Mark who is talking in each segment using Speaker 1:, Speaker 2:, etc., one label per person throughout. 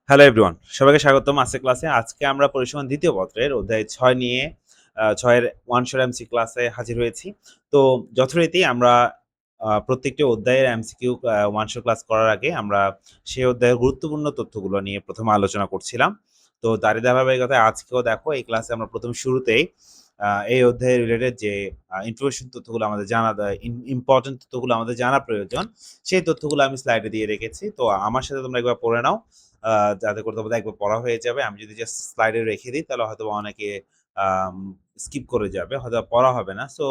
Speaker 1: Hello everyone, সবাইকে স্বাগতম আজকের ক্লাসে। আজকে আমরা পরিসংখ্যান দ্বিতীয় পত্রের অধ্যায় ৬ নিয়ে ৬ এর ওয়ান শট এমসি ক্লাসে হাজির হয়েছি। তো যথারীতি আমরা প্রত্যেকটি অধ্যায়ের এমসিকিউ ওয়ান শট ক্লাস করার আগে আমরা সেই অধ্যায়ের গুরুত্বপূর্ণ তথ্যগুলো নিয়ে প্রথমে আলোচনা করছিলাম। তো তারই ধারাবাহিকতায় আজকেও দেখো এই ক্লাসে আমরা প্রথম শুরুতেই এই অধ্যায়ের রিলেটেড যে ইনফরমেশন তথ্যগুলো আমাদের জানা ইম্পর্টেন্ট তথ্যগুলো আমাদের জানা প্রয়োজন, সেই তথ্যগুলো আমি স্লাইডে দিয়ে রেখেছি। তো আমার সাথে তোমরা একবার পড়ে নাও। যাতে করে তোমাদের একবার পড়া হয়ে যাবে। আমি যদি জাস্ট স্লাইডে রেখে দিই তাহলে হয়তোবা অনেকে আম স্কিপ করে যাবে। হয়তোবা পড়া হবে না। সো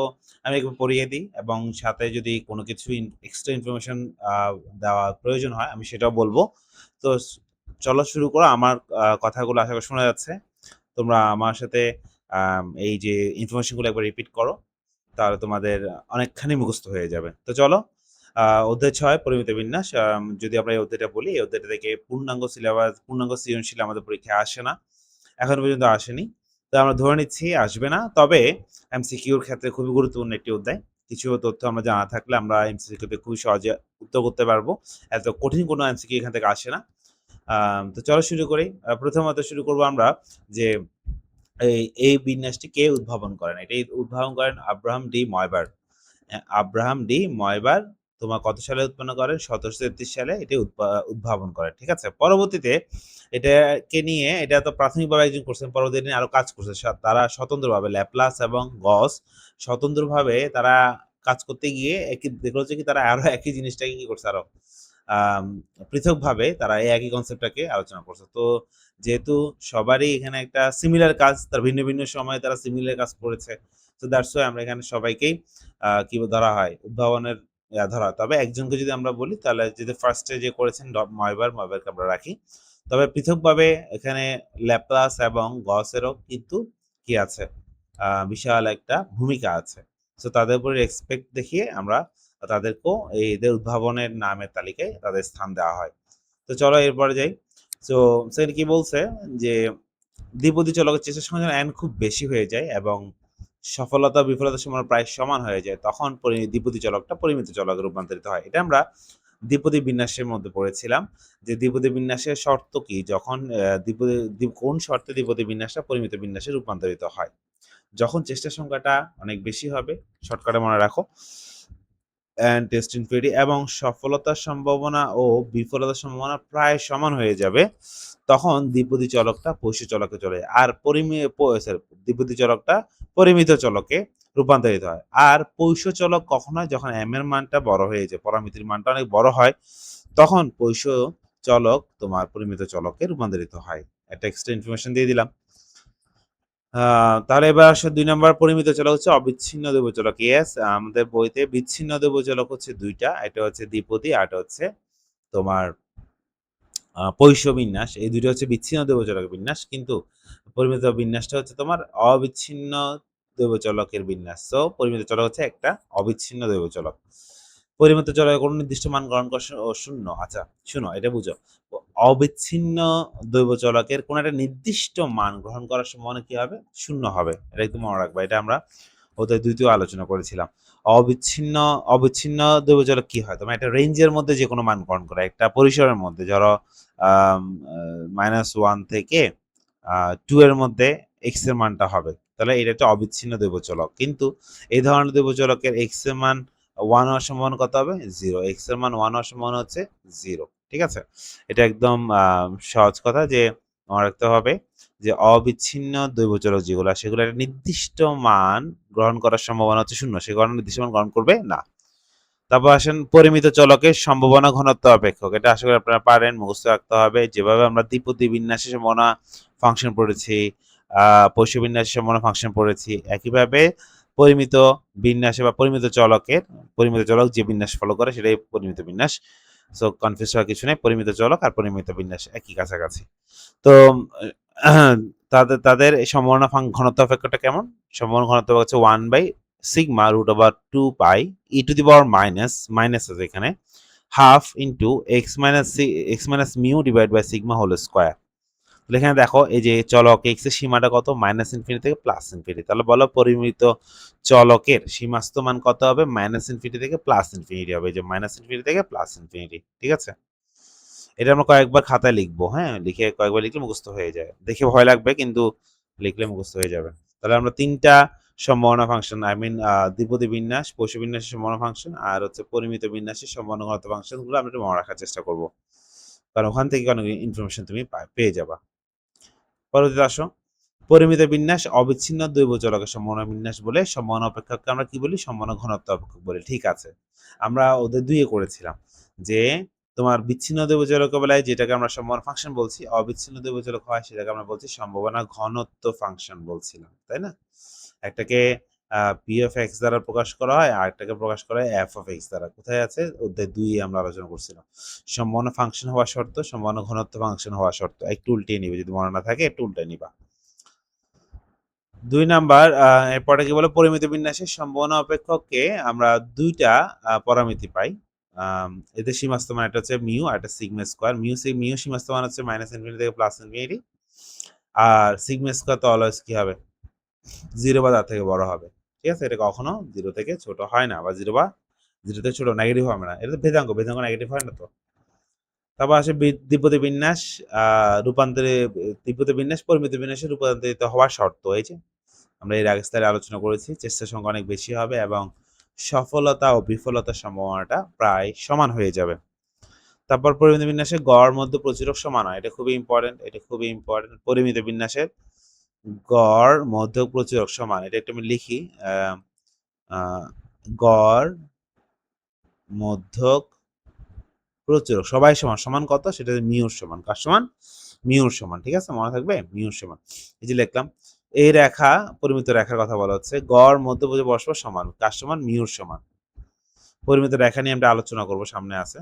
Speaker 1: আমি একবার পড়িয়ে দিই এবং সাথে যদি কোনো কিছু এক্সট্রা ইনফরমেশন আ দেওয়া প্রয়োজন হয় আমি সেটাও বলব। তো চলো শুরু করো। আমার কথাগুলো আশা করি শোনা যাচ্ছে। তোমরা আমার সাথে এই যে ইনফরমেশন গুলো একবার রিপিট করো। তাহলে তোমাদের অনেকখানি মুখস্থ হয়ে যাবে। তো চলো অধ্যায় ৬ পরিমিত বিন্যাস। যদি আমরা এই অধ্যায়টা বলি, এই অধ্যায়টা থেকে পূর্ণাঙ্গ সিলেবাস, পূর্ণাঙ্গ সৃজনশীল আমাদের পরীক্ষায় আসে না। এখনো পর্যন্ত আসেনি। তো আমরা ধরে নিচ্ছি আসবে না। তবে এমসিকিউর ক্ষেত্রে খুবই গুরুত্বপূর্ণ একটি অধ্যায়। কিছু তথ্য আমরা জানা থাকলে আমরা এমসিকিউতে খুবই সহজে উত্তর করতে পারবো। এত কঠিন কোনো এমসিকিউ এখান থেকে আসে না। তো চলো শুরু করি। প্রথমত শুরু করব আমরা যে এই বিন্যাসটি কে উদ্ভাবন করেন? এটি উদ্ভাবন করেন আব্রাহাম ডি ময়বার। আব্রাহাম ডি ময়বার তোমার কত সালে উৎপন্ন করেন? ১৭৩৩ সালে এটি উদ্ভাবন করেন। ঠিক আছে? পরবর্তীতে এটাকে নিয়ে এটা তো প্রাথমিকভাবে একজন করছেন, পরবর্তীতে নিয়ে আরো কাজ করছে। তারা স্বতন্ত্রভাবে ল্যাপ্লাস এবং গস স্বতন্ত্রভাবে তারা কাজ করতে গিয়ে দেখলো যে কি তারা আরো একই জিনিসটাকে কি করছে আরো আম পৃথকভাবে তারা এই একই কনসেপ্টটাকে আলোচনা করছে। তো যেহেতু সবারই এখানে একটা সিমিলার কাজ, তার ভিন্ন, ভিন্ন সময়ে তারা সিমিলার কাজ করেছে। সো দ্যাটস ওয়াই আমরা এখানে সবাইকেই কি ধরা হয়? উদ্ভাবনের ধরা হয়। তবে একজনকে যদি আমরা বলি তাহলে যদি ফার্স্ট এ যে করেছেন ময়বারকে আমরা রাখি। তবে পৃথকভাবে এখানে ল্যাপ্লাস এবং গসেরও কিন্তু কি আছে? বিশাল একটা ভূমিকা আছে। সো তাদের উপরে রেসপেক্ট দেখিয়ে আমরা তাদেরকেও এদের উদ্ভাবনের নামের তালিকায় তাদের স্থান দেওয়া হয়। তো চলো এরপরে যাই। সো সেখানে কি বলছে যে দ্বিপদী চলকের চেষ্টার সঙ্গে যখন n খুব বেশি হয়ে যায় এবং সফলতা ও বিফলতার সময় প্রায় সমান হয়ে যায়, তখন দ্বিপদী চলকটা পরিমিত চলকে রূপান্তরিত হয়। এটা আমরা দ্বিপদী বিন্যাসের মধ্যে পড়েছিলাম যে দ্বিপদী বিন্যাসের শর্ত কি? যখন দ্বিপদী কোন শর্তে দ্বিপদী বিন্যাসটা পরিমিত বিন্যাসে রূপান্তরিত হয়? যখন চেষ্টার সংখ্যাটা অনেক বেশি হবে, শর্টকাটে মনে রাখো, অ্যান্ড টেস্ট ইনফিনিটি এবং সফলতার সম্ভাবনা ও বিফলতার সম্ভাবনা প্রায় সমান হয়ে যাবে, তখন দ্বিপদী চলকটা পৈশ্য চলকে চলে যায়। আর দ্বিপদী চলকটা পরিমিত চলকে রূপান্তরিত হয়। আর পৈশ্য চলক কখন হয়? যখন m এর মানটা বড় হয়ে যায়, পরামিতির মানটা অনেক বড় হয়, তখন পৈশ্য চলক তোমার পরিমিত চলকে রূপান্তরিত হয়। একটা এক্সট্রা ইনফরমেশন দিয়ে দিলাম। তাহলে এবার আসো ২ নাম্বার পরিমিত চলক হচ্ছে অবিচ্ছিন্ন দ্বৈব চলক। ইয়েস, আমাদের বইতে বিচ্ছিন্ন দ্বৈব চলক হচ্ছে ২ টা। এটা হচ্ছে দ্বিপদী, আরেকটা হচ্ছে তোমার পৈশ্য বিন্যাস। এই ২ টা হচ্ছে বিচ্ছিন্ন দ্বৈব চলকের বিন্যাস। কিন্তু পরিমিত বিন্যাসটা হচ্ছে তোমার অবিচ্ছিন্ন দ্বৈব চলকের বিন্যাস। সো পরিমিত চলক হচ্ছে একটা অবিচ্ছিন্ন দ্বৈব চলক। পরিমিত চলকের কোনো নির্দিষ্ট মান গ্রহণ করা শূন্য। আচ্ছা, শোনো এটা বুঝো। অবিচ্ছিন্ন দৈব চলকের কোনো একটা নির্দিষ্ট মান গ্রহণ করার সম্ভাবনা কি হবে? শূন্য হবে। এটা একটু মনে রাখবা। এটা আমরা অধ্যায় ২ তেও আলোচনা করেছিলাম। অবিচ্ছিন্ন অবিচ্ছিন্ন দৈব চলক কি হয়? তোমার একটা রেঞ্জের মধ্যে যেকোনো মান গ্রহণ করে। একটা পরিসরের মধ্যে ধরো আম আ -1 থেকে 2 এর মধ্যে x এর মানটা হবে। তাহলে এটা একটা অবিচ্ছিন্ন দৈব চলক। কিন্তু এই ধরনের দৈব চলকের x এর মান 1 হওয়ার সম্ভাবনা কত হবে? 0। x এর মান 1 হওয়ার সম্ভাবনা হচ্ছে 0। ঠিক আছে? এটা একদম সহজ কথা যে মনে রাখতে হবে যে অবিচ্ছিন্ন দৈব চলক যেগুলো সেগুলো একটা নির্দিষ্ট মান গ্রহণ করার সম্ভাবনা হচ্ছে 0। সে কারণে নির্দিষ্ট মান গ্রহণ করবে না। তারপর আসেন পরিমিত চলকের সম্ভাবনা ঘনত্ব অপেক্ষক। এটা আশা করি আপনারা পারেন, মুখস্থ রাখতে হবে। যেভাবে আমরা দ্বিপদী বিন্যাসের সম্ভাবনা ফাংশন পড়েছি, পৈশ্য বিন্যাসের সম্ভাবনা ফাংশন পড়েছি, একইভাবে পরিমিত বিন্যাসে বা পরিমিত চলক যে বিন্যাস ফলো করে সেটাই পরিমিত বিন্যাস। সো কনফিউজ হওয়ার কিছু নেই। পরিমিত চলক আর পরিমিত বিন্যাস একই কাছাকাছি। তো তাদের এই সম্ভাবনা ঘনত্ব অপেক্ষকটা কেমন? সম্ভাবনা ঘনত্ব হচ্ছে 1/sigma √2 pi e to the power minus আছে এখানে half into x mu divide by sigma whole square. তাহলে এখানে দেখো এই যে চলক এক্স এর সীমাটা কত? -ইনফিনিটি থেকে +ইনফিনিটি। তাহলে বলো পরিমিত চলকের সীমাস্থ মান কত হবে? -ইনফিনিটি থেকে +ইনফিনিটি হবে। এই যে -ইনফিনিটি থেকে +ইনফিনিটি। ঠিক আছে? এটা আমরা কয়েকবার খাতায় লিখবো, হ্যাঁ? লিখে কয়েকবার লিখলে মুখস্থ হয়ে যায়। দেখে ভয় লাগবে কিন্তু লিখলে মুখস্থ হয়ে যাবে। তাহলে আমরা ৩ টা সম্ভাবনা ফাংশন আই মিন দ্বিপদী বিন্যাস, পৌষ বিন্যাসের সম্ভাবনা ফাংশন আর হচ্ছে পরিমিত বিন্যাসের সম্ভাবনা ঘনত্ব ফাংশনগুলো আমরা একটু মনে রাখার চেষ্টা করব। কারণ ওখান থেকে অনেক ইনফরমেশন তুমি পেয়ে যাবা। পরবর্তীতে আসো। পরিমিত বিন্যাস অবিচ্ছিন্ন দৈব চলকের সম্ভাবনা বিন্যাস বলে সম্ভাবনা অপেক্ষককে আমরা কি বলি? সম্ভাবনা ঘনত্ব অপেক্ষক বলি। ঠিক আছে। আমরা ওদের ২ এ করেছিলাম। যে তোমার বিচ্ছিন্ন দৈব চলকের বেলায় যেটাকে আমরা সম্ভাবনা ফাংশন বলছি, অবিচ্ছিন্ন দৈব চলক হয় সেটাকে আমরা বলছি সম্ভাবনা ঘনত্ব ফাংশন বলছিলাম। তাই না? একটাকে পি অফ এক্স দ্বারা প্রকাশ করা হয়, আরেকটাকে প্রকাশ করা হয় এফ অফ এক্স দ্বারা। কোথায় আছে? অধ্যায় ২ এ আমরা আলোচনা করছিলাম। সম্ভাবনা ফাংশন হওয়া শর্ত, সম্ভাবনা ঘনত্ব ফাংশন হওয়া শর্ত। একটু উল্টিয়ে নিবে যদি মনে না থাকে একটু উল্টায় নিবা। ২ নাম্বার এরপরে কি বলে পরিমিত বিন্যাসের সম্ভাবনা অপেক্ষককে আমরা ২ টা পরামিতি পাই। আম এদের সীমাস্ত মান একটা হচ্ছে মিউ আর একটা সিগমা স্কয়ার। মিউ সীমাস্ত মান হচ্ছে -ইনফিনিটি থেকে +ইনফিনিটি। আর সিগমা স্কয়ার তো অলওয়েজ কি হবে? 0 বা তার থেকে বড় হবে। ঠিক আছে? এটা কখনো 0 থেকে ছোট হয় না বা 0 থেকে ছোট নেগেটিভ হবে না। এটা তো ভেদাঙ্ক, ভেদাঙ্ক নেগেটিভ হয় না তো। তারপর আসে দ্বিপদী বিন্যাস আ রূপান্তরে দ্বিপদী বিন্যাস পরিমিত বিন্যাসে রূপান্তরিত হওয়ার শর্ত। এই যে আমরা এর আগের স্লাইডে আলোচনা করেছি চেষ্টার সংখ্যা অনেক বেশি হবে এবং সফলতা ও বিফলতার সম্ভাবনাটা প্রায় সমান হয়ে যাবে। তারপর পরিমিত বিন্যাসে গড় মধ্য প্রচুরক সমান হয়। এটা খুবই ইম্পর্টেন্ট, এটা খুবই ইম্পর্টেন্ট। পরিমিত বিন্যাসের গড় মধ্য প্রচুরক সমান। এটা একটু আমি লিখি। আ আ গড় মধ্যক প্রচুরক সবাই সমান। সমান কত? সেটা মিউর সমান। কার সমান? মিউর সমান। ঠিক আছে? মনে থাকবে? মিউর সমান। এই যে লিখলাম। এই রেখা পরিমিত রেখার কথা বলা হচ্ছে। গড় মধ্যভুজ পরস্পর সমান। কার সমান? মিউর সমান। পরিমিত রেখা নিয়ে আমরা আলোচনা করব সামনে আছে।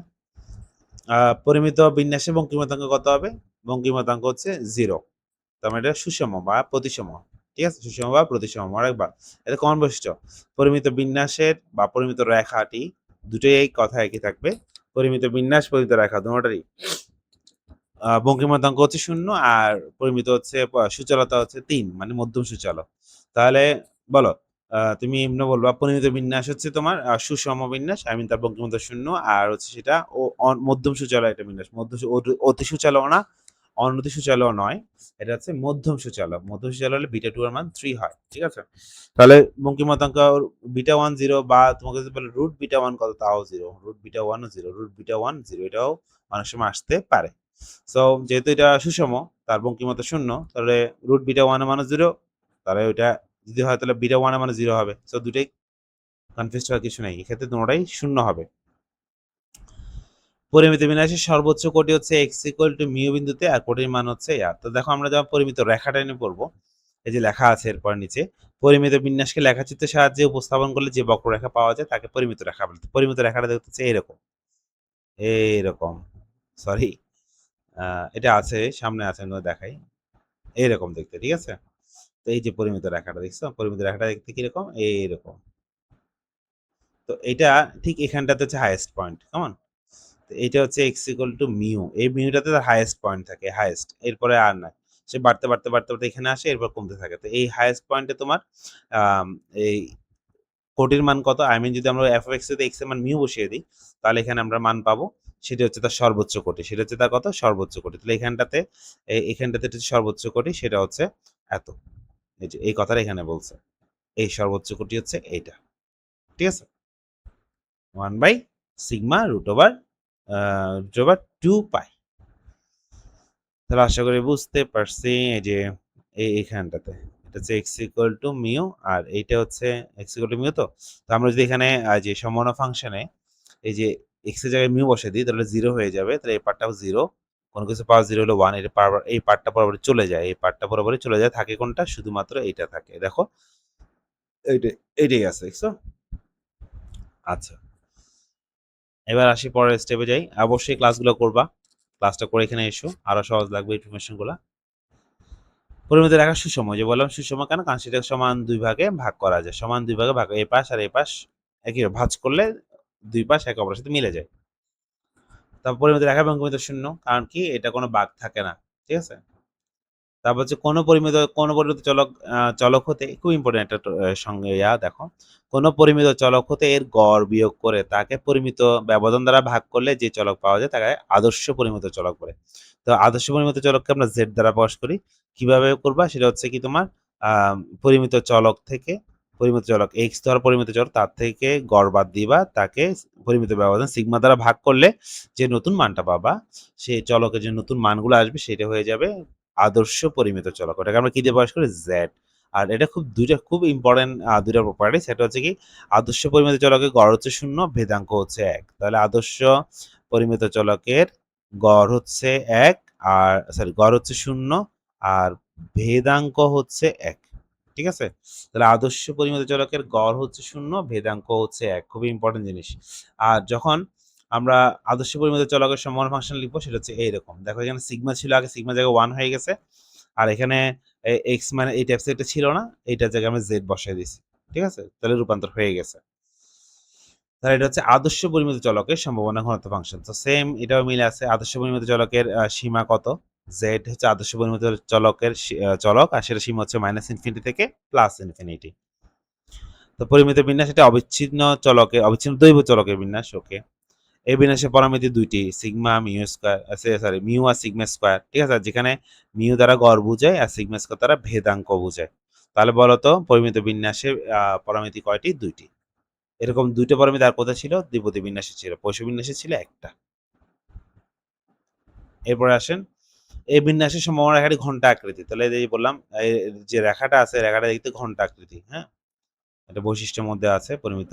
Speaker 1: পরিমিত বিন্যাসে বঙ্কিমতাঙ্ক কত হবে? বঙ্কিমতাঙ্ক হচ্ছে 0। তার মানে এটা সুষম বা প্রতিসম। ঠিক আছে? সুষম বা প্রতিসম। আরেকবার। এটা কমন বৈশিষ্ট্য। পরিমিত বিন্যাসের বা পরিমিত রেখাটি দুটোই এই কথা একই থাকবে। পরিমিত বিন্যাস, পরিমিত রেখা দোনোটারই বঙ্কিমতাঙ্ক হচ্ছে 0 আর পরিমিত হচ্ছে সূচলতা হচ্ছে ৩ মানে মধ্যম সূচলক। তাহলে বলো তুমি এমনে বলবা পরিমিত বিন্যাস হচ্ছে তোমার সুষম বিন্যাস আই মিন তার বঙ্কিমতা 0 আর হচ্ছে সেটা ও মধ্যম সূচলক একটা বিন্যাস। অতি সূচলও না, অনতি সূচলও নয়। এটা হচ্ছে মধ্যম সূচলক। মধ্যম সূচলক হলে বিটা 2 এর মান 3 হয়। ঠিক আছে? তাহলে বঙ্কিমতাঙ্ক বিটা 1 0 বা তোমাকে যদি বলে রুট বিটা 1 কত তাও 0, রুট বিটা 1 ও 0, রুট বিটা 1 0 এটাও অনেক সময় আসতে পারে। সো যেহেতু এটা সুষম তার বঙ্কিমতা 0 তাহলে রুট বিটা 1 এর মানও 0 তাহলে ওইটা যদি হয় তাহলে বিটা 1 এর মানে 0 হবে। সো দুটোই কনফিউজড হওয়ার কিছু নাই। এক্ষেত্রে দুটোটাই 0 হবে। পরিমিত বিন্যাসের সর্বোচ্চ কোটি হচ্ছে x ইকুয়াল টু মিউ বিন্দুতে আর কোটির মান হচ্ছে r। তো দেখো আমরা যখন পরিমিত রেখাটা নিয়ে পড়বো এই যে লেখা আছে এরপর নিচে পরিমিত বিন্যাসকে লেখাচিত্রের সাহায্যে উপস্থাপন করলে যে বক্ররেখা পাওয়া যায় তাকে পরিমিত রেখা বলে। পরিমিত রেখাটা দেখতে হচ্ছে এরকম। এইরকম। সরি এটা আছে সামনে আছে আমি দেখাই। এইরকম দেখতে, ঠিক আছে? তো এই যে পরিমিত রেখাটা দেখছো? পরিমিত রেখাটা দেখতে কিরকম? এইরকম। তো এইটা ঠিক এখানটাতে হচ্ছে হাইয়েস্ট পয়েন্ট। কেমন? তো এইটা হচ্ছে x ইকুয়াল টু মিউ। এই মিউটাতে তার হাইয়েস্ট পয়েন্ট থাকে, হাইয়েস্ট। এরপরে আর নাই। সে বাড়তে এখানে আসে এরপর কমতে থাকে। তো এই হাইয়েস্ট পয়েন্টে তোমার আম এই কোটির মান কত? আই মিন যদি আমরা f of x A x এর মান মিউ বসিয়ে দিই, তাহলে এখানে আমরা মান পাবো। সেটা হচ্ছে তার সর্বোচ্চ কোটি। সেটা হচ্ছে তার কত? সর্বোচ্চ কোটি। তাহলে এখানটাতে এখানটাতে হচ্ছে সর্বোচ্চ কোটি সেটা হচ্ছে এত। এই যে এই কথাটা এখানে বলছে। এই সর্বোচ্চ কোটি হচ্ছে এইটা। ঠিক আছে? 1 বাই সিগমা রুট ওভার 2 পাই। তাহলে আশা করি বুঝতে পারছি এই যে এইখানটাতে। এটা হচ্ছে x ইকুয়াল টু মিউ আর এইটা হচ্ছে x ইকুয়াল টু মিউ তো? তো আমরা যদি এখানে যে সম্ভাবনা ফাংশনে এই যে x এর জায়গায় মিউ বসাই দিই তাহলে 0 হয়ে যাবে। তাহলে এই পার্টটাও 0 কোন কিছু পাওয়ার 0 হলো 1 এটা এই পার্টটা বরাবরই চলে যায়। এই পার্টটা বরাবরই চলে যায়। থাকে কোনটা? শুধুমাত্র এইটা থাকে। দেখো এইটাই এইটাই আছে দেখছো? আচ্ছা। এবার আসি পরের স্টেপে যাই। অবশ্যই ক্লাসগুলো করবা। ক্লাসটা করে এখানে এসো। আরো সহজ লাগবে ইনফরমেশনগুলা। পরিমিত রেখা সুষম যে বললাম সুষম কেন? কারণ সেটাকে সমান ২ ভাগে ভাগ করা যায়। সমান ২ ভাগে ভাগ এই পাশ আর এই পাশ একই ভাঁজ করলে ২ পাশ একে অপরের সাথে মিলে যায়। তারপর পরিমিত রেখা বঙ্কিমিত শূন্য কারণ কি এটা কোনো বাঁক থাকে না। ঠিক আছে? তারপর হচ্ছে কোনো পরিমিত চলক হতে খুব ইম্পর্টেন্ট একটা সঙ্গে দেখো কোনো পরিমিত চলক হতে এর গড় বিয়োগ করে তাকে পরিমিত ব্যবধান দ্বারা ভাগ করলে যে চলক পাওয়া যায় তাকে আদর্শ পরিমিত চলক বলে। তো আদর্শ পরিমিত চলককে আমরা জেড দ্বারা প্রকাশ করি। কিভাবে করবা সেটা হচ্ছে কি তোমার পরিমিত চলক থেকে পরিমিত চলক এক্স ধরা পরিমিত চলক তার থেকে গড় বাদ দিবা, তাকে পরিমিত ব্যবধান সিগমা দ্বারা ভাগ করলে যে নতুন মানটা পাবা, সেই চলকের যে নতুন মানগুলো আসবে সেটা হয়ে যাবে আদর্শ পরিমিত চলক। ওটাকে আমরা কি দিয়ে প্রকাশ করি? জেড। আর এটা দুইটা খুব ইম্পর্টেন্ট দুইটা প্রপার্টি। সেটা হচ্ছে কি আদর্শ পরিমিত চলকের গড় হচ্ছে 0, ভেদাঙ্ক হচ্ছে 1। তাহলে আদর্শ পরিমিত চলকের গড় হচ্ছে 1 আর গড় হচ্ছে 0 আর ভেদাঙ্ক হচ্ছে 1। ঠিক আছে? তাহলে আদর্শ পরিমিত চলকের গড় হচ্ছে 0, ভেদাঙ্ক হচ্ছে 1। খুবই ইম্পর্টেন্ট জিনিস। আর যখন আমরা আদর্শ পরিমিত চলকের সম্ভাবনা ফাংশন লিখবো সেটা হচ্ছে এইরকম। দেখো এখানে সিগমা ছিল আগে, সিগমা জায়গায় 1 হয়ে গেছে। আর এখানে এক্স মানে এই টাইপস এটা ছিল না, এইটার জায়গায় আমরা জেড বসাই দিছি। ঠিক আছে? তাহলে রূপান্তর হয়ে গেছে। তাহলে এটা হচ্ছে আদর্শ পরিমিত চলকের সম্ভাবনা ঘনত্ব ফাংশন। তো সেম এটাও মিলে আছে। আদর্শ পরিমিত চলকের সীমা কত? জেড হচ্ছে আদর্শ পরিমিত চলকের চলক, আর সেটা সীমা হচ্ছে -ইনফিনিটি থেকে +ইনফিনিটি। তো পরিমিত বিন্যাস এটা অবিচ্ছিন্ন দৈব চলকের বিন্যাস। ওকে, এই বিন্যাসের পরামিতি দুইটি, সিগমা মিউ স্কয়ার, মিউ আর সিগমা স্কয়ার। ঠিক আছে? যেখানে মিউ দ্বারা গড় বোঝায় আর সিগমা স্কয়ার দ্বারা ভেদাঙ্ক বোঝায়। তাহলে বলতো পরিমিত বিন্যাসের পরামিতি কয়টি? দুইটি। এরকম দুইটা পরামিতি আর কোথায় ছিল? দ্বিপদী বিন্যাসে ছিল। পৈশ বিন্যাসে ছিল একটা। এরপরে আসেন, এই বিন্যাসের সম্ভাবনা রেখাটি ঘন্টা আকৃতি। তাহলে এই বললাম যে রেখাটা আছে, রেখাটা দেখতে ঘন্টা আকৃতি। হ্যাঁ, এটা বৈশিষ্ট্যের মধ্যে আছে পরিমিত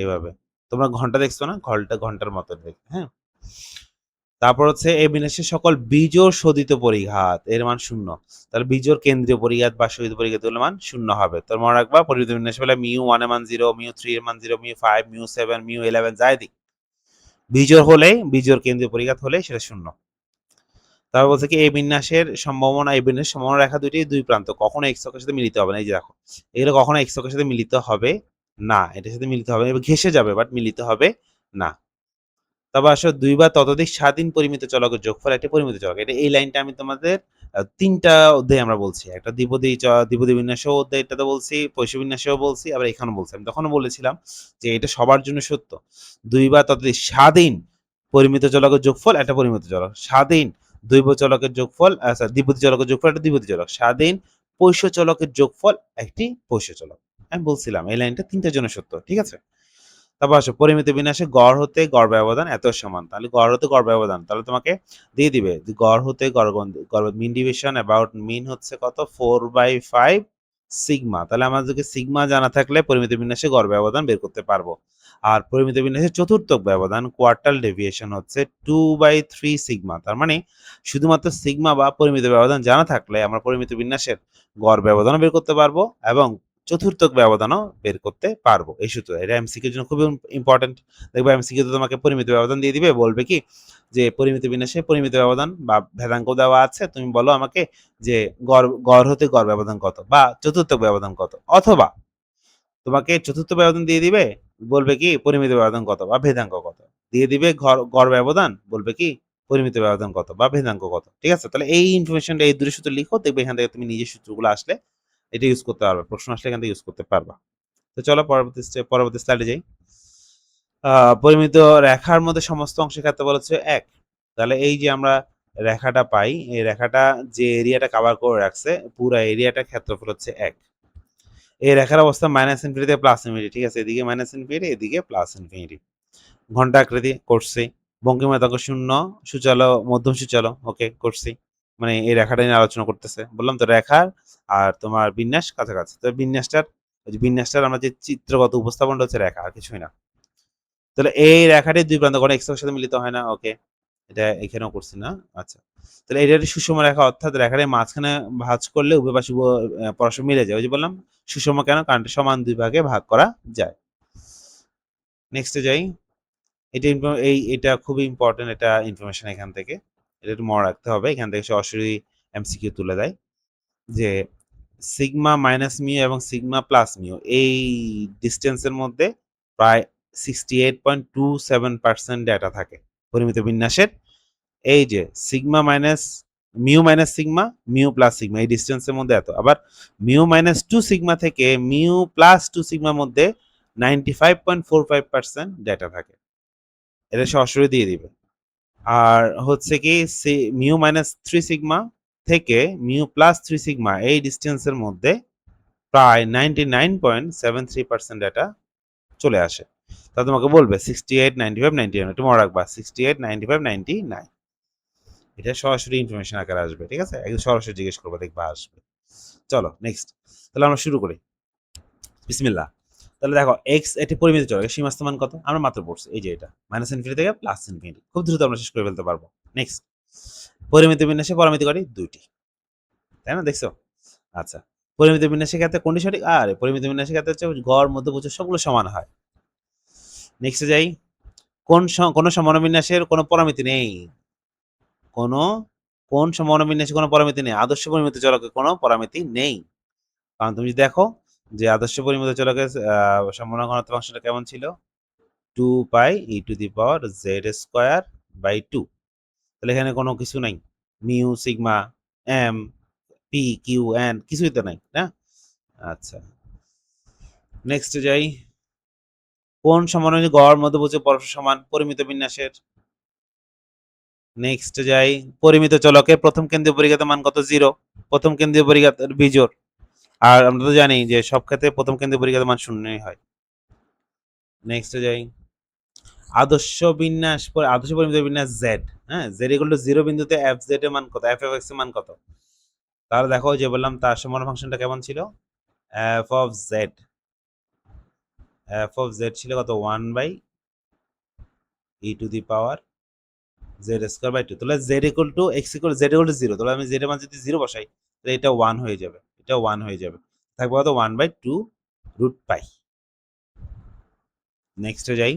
Speaker 1: এইভাবে। তোমরা ঘন্টা দেখছো না? ঘন্টার মতো দেখতে। হ্যাঁ, তারপর হচ্ছে এই বিন্যাসের সকল বিজোড় শোধিত পরিঘাত এর মান 0। তাহলে বিজোড় কেন্দ্রীয় পরিঘাত বা শোধিত পরিঘাত এর মান 0 হবে। তোর মনে রাখবা পরিমিত বিন্যাস বলে μ1 এর মান 0, μ3 এর মান 0, μ5, μ7, μ11 যাই দিক, বিজোড় কেন্দ্রীয় পরিঘাত হলে সেটা 0। তারপর বলছে কি এই বিন্যাসের সম্ভাবনা রেখা দুই প্রান্ত কখনো এক্স অক্ষের সাথে মিলিত হবে না। এই যে দেখো, এগুলো কখনো এক্স অক্ষের সাথে মিলিত হবে না, এটার সাথে মিলিত হবে, ঘেসে যাবে বাট মিলিত হবে না। তবে আসলে ২ বা ততোধিক স্বাধীন পরিমিত চলকের যোগফল একটি পরিমিত চলক। এই লাইনটা আমি তোমাদের ৩ টা অধ্যায়ে আমরা বলছি। একটা দ্বিপদী বিন্যাসেও অধ্যায়টাতে বলছি, পৈশ বিন্যাসেও বলছি, আবার এখানেও বলছি। আমি তখনও বলেছিলাম যে এটা সবার জন্য সত্য। ২ বা ততোধিক স্বাধীন পরিমিত চলকের যোগফল একটা পরিমিত চলক। স্বাধীন দ্বিপদী চলকের যোগফল একটা দ্বিপদী চলক। স্বাধীন পৈশ চলকের যোগফল একটি পৈশ চলক। আমি বলছিলাম এই লাইনটা ৩ টার জন্য সত্য। ঠিক আছে? তারপর আসো পরিমিত বিন্যাসে গড় হতে গড় ব্যবধান এত সমান। তাহলে গড় হতে গড় ব্যবধান তাহলে তোমাকে দিয়ে দিবে যে গড় হতে গড় মিন ডিভিশন অ্যাবাউট মিন হচ্ছে কত? 4/5 সিগমা। তাহলে আমাদেরকে সিগমা জানা থাকলে পরিমিত বিন্যাসে গড় ব্যবধান বের করতে পারবো। আর পরিমিত বিন্যাসের চতুর্থক ব্যবধান কোয়ার্টাল ডেভিয়েশন হচ্ছে 2/3 সিগমা। তার মানে শুধুমাত্র সিগমা বা পরিমিত ব্যবধান জানা থাকলে আমরা পরিমিত বিন্যাসের গড় ব্যবধানও বের করতে পারবো এবং চতুর্থক ব্যবধানও বের করতে পারবো। এই সূত্র এটা এমসিকিউর জন্য খুবই ইম্পর্টেন্ট। দেখবে এমসিকিউতে তোমাকে পরিমিত ব্যবধান দিয়ে দিবে, বলবে কি যে পরিমিত বিন্যাসে পরিমিত ব্যবধান বা ভেদাঙ্ক দেওয়া আছে, তুমি বলো আমাকে যে গড় হতে গড় ব্যবধান কত বা চতুর্থক ব্যবধান কত, অথবা তোমাকে চতুর্থ ব্যবধান দিয়ে দিবে, বলবে কি পরিমিত ব্যবধান কত বা ভেদাঙ্ক কত, দিয়ে দিবে গড় ব্যবধান, বলবে কি পরিমিত ব্যবধান কত বা ভেদাঙ্ক কত। ঠিক আছে? তাহলে এই ইনফরমেশনটা এই দুটো সূত্র লিখো, দেখবে এখান থেকে তুমি নিজের সূত্রগুলো আসলে এটা ইউজ করতে পারবে, প্রশ্ন আসলে এখান থেকে ইউজ করতে পারবা। তো চলো পরবর্তী স্লাইডে যাই। পরিমিত রেখার মধ্যে সমস্ত অংশের ক্ষেত্রফল হচ্ছে 1। তাহলে এই যে আমরা রেখাটা পাই, এই রেখাটা যে এরিয়াটা কভার করে রাখছে পুরো এরিয়াটার ক্ষেত্রফল হচ্ছে 1। এই রেখার অবস্থা -ইনফিনিটি থেকে +ইনফিনিটি। ঠিক আছে? এদিকে -ইনফিনিটি, এদিকে +ইনফিনিটি। ঘন্টা আকৃতি করছি। বঙ্কিম এতক 0, সূচালো মধ্যম সূচালো। ওকে, করছি। মানে এই রেখাটা নিয়ে আলোচনা করতেছে। বললাম তো রেখার আর তোমার বিন্যাস কাছাকাছি। তো বিন্যাসটার আমরা যে চিত্রগত উপস্থাপনটা হচ্ছে রেখা, আর কিছুই না। তাহলে এই রেখাটির দুই প্রান্ত কোনো এক্স এর সাথে মিলিত হয় না। ওকে, এটা এখানেও করছি না। আচ্ছা, তাহলে এটা একটি সুষম রেখা, অর্থাৎ রেখাটির মাঝখানে ভাঁজ করলে উভয় পাশে পরস্পর মিলে যায়। ওই যে বললাম সুষম কেন? কারণ সমান দুই ভাগে ভাগ করা যায়। নেক্সটে যাই। এটা খুবই ইম্পর্টেন্ট একটা ইনফরমেশন এখান থেকে। এটা একটু মনে রাখতে হবে। এখান থেকে সরাসরি এমসিকিউ তুলে দেয় যে সিগমা মাইনাস মিউ এবং সিগমা প্লাস মিউ এই ডিসটেন্সের মধ্যে প্রায় 68.27% ডেটা থাকে পরিমিত বিন্যাসের। এই যে sigma minus mu minus sigma, mu plus sigma, এই ডিস্টেন্সের মধ্যে এত। আবার মিউ মাইনাস টু সিগমা থেকে মিউ প্লাস টু সিগমার মধ্যে 95.45% ডেটা থাকে। এটা সরাসরি দিয়ে দিবে। আর হচ্ছে কি মিউ মাইনাস থ্রি সিগমা থেকে মিউ প্লাস থ্রি সিগমা এই ডিস্টেন্সের মধ্যে প্রায় 99.73% ডেটা চলে আসে। তা তোমাকে বলবে 68, 95, 99, একটু মনে রাখবা 68, 95, 99। এটা সরাসরি ইনফরমেশন আকারে আসবে, ঠিক আছে? একদম সরাসরি জিজ্ঞেস করবো, দেখবা আসবে। চলো নেক্সট, তাহলে আমরা শুরু করি। বিসমিল্লাহ। তাহলে দেখো এক্স একটি পরিমিত চলক, সীমাস্ত মান কত? আমরা মাত্র পড়ছি, এই যে এটা মাইনাস ইনফিনিটি থেকে প্লাস ইনফিনিটি, খুব দ্রুত আমরা শেষ করে ফেলতে পারবো। নেক্সট, পরিমিত বিন্যাসে পরামিতি করি দুইটি, তাই না? দেখছো? আচ্ছা, পরিমিত বিন্যাসের ক্ষেত্রে কোনটি সঠিক? আর পরিমিত বিন্যাসের ক্ষেত্রে হচ্ছে গড়, মধ্যবুজ সবগুলো সমান হয়। নেক্সটে যাই, কোন সমবিন্যাসের কোনো পরামিতি নেই? কোন সমবিন্যাসে কোনো পরামিতি নেই? আদর্শ পরিমিত চলকের কোনো পরামিতি নেই। কারণ তুমি যদি দেখো যে আদর্শ পরিমিত চলকের সম্ভাবনা ঘনত্ব ফাংশনটা কেমন ছিল? 2 pi e to the power z square by 2। তাহলে এখানে কোনো কিছু নাই, mu sigma M P Q N কিছুই তো নাই না। আচ্ছা, নেক্সট যাই, কোন সমানুপাতিক গড় মধ্যবুজ পরস্পর সমান পরিমিত বিন্যাসের? নেক্সট যাই, পরিমিত চলকের প্রথম কেন্দ্রীয় পরিঘাতের মান কত? 0। প্রথম কেন্দ্রীয় পরিঘাতের বিজোড়, আর আমরা তো জানি যে সব ক্ষেত্রে প্রথম কেন্দ্রীয় পরিঘাতের মান শূন্যই হয়। নেক্সট যাই, আদর্শ বিন্যাস, আদর্শ পরিমিত বিন্যাস জেড, হ্যাঁ, জেড ইকুয়াল টু 0 বিন্দুতে এফ জেড এর মান কত? এফ এফ এক্স এর মান কত? তাহলে দেখো যে বললাম তার সমান ফাংশনটা কেমন ছিল? F of z, f of z ছিল কত? 1 by e to the power z square by 2। তাহলে z equal to x equal z equal to 0, তাহলে আমি জেড এর মান যদি 0 বসাই তাহলে এটা 1 হয়ে যাবে, এটা 1 হয়ে যাবে, থাকবে কত? 1 বাই 2 রুট পাই। নেক্সটে যাই,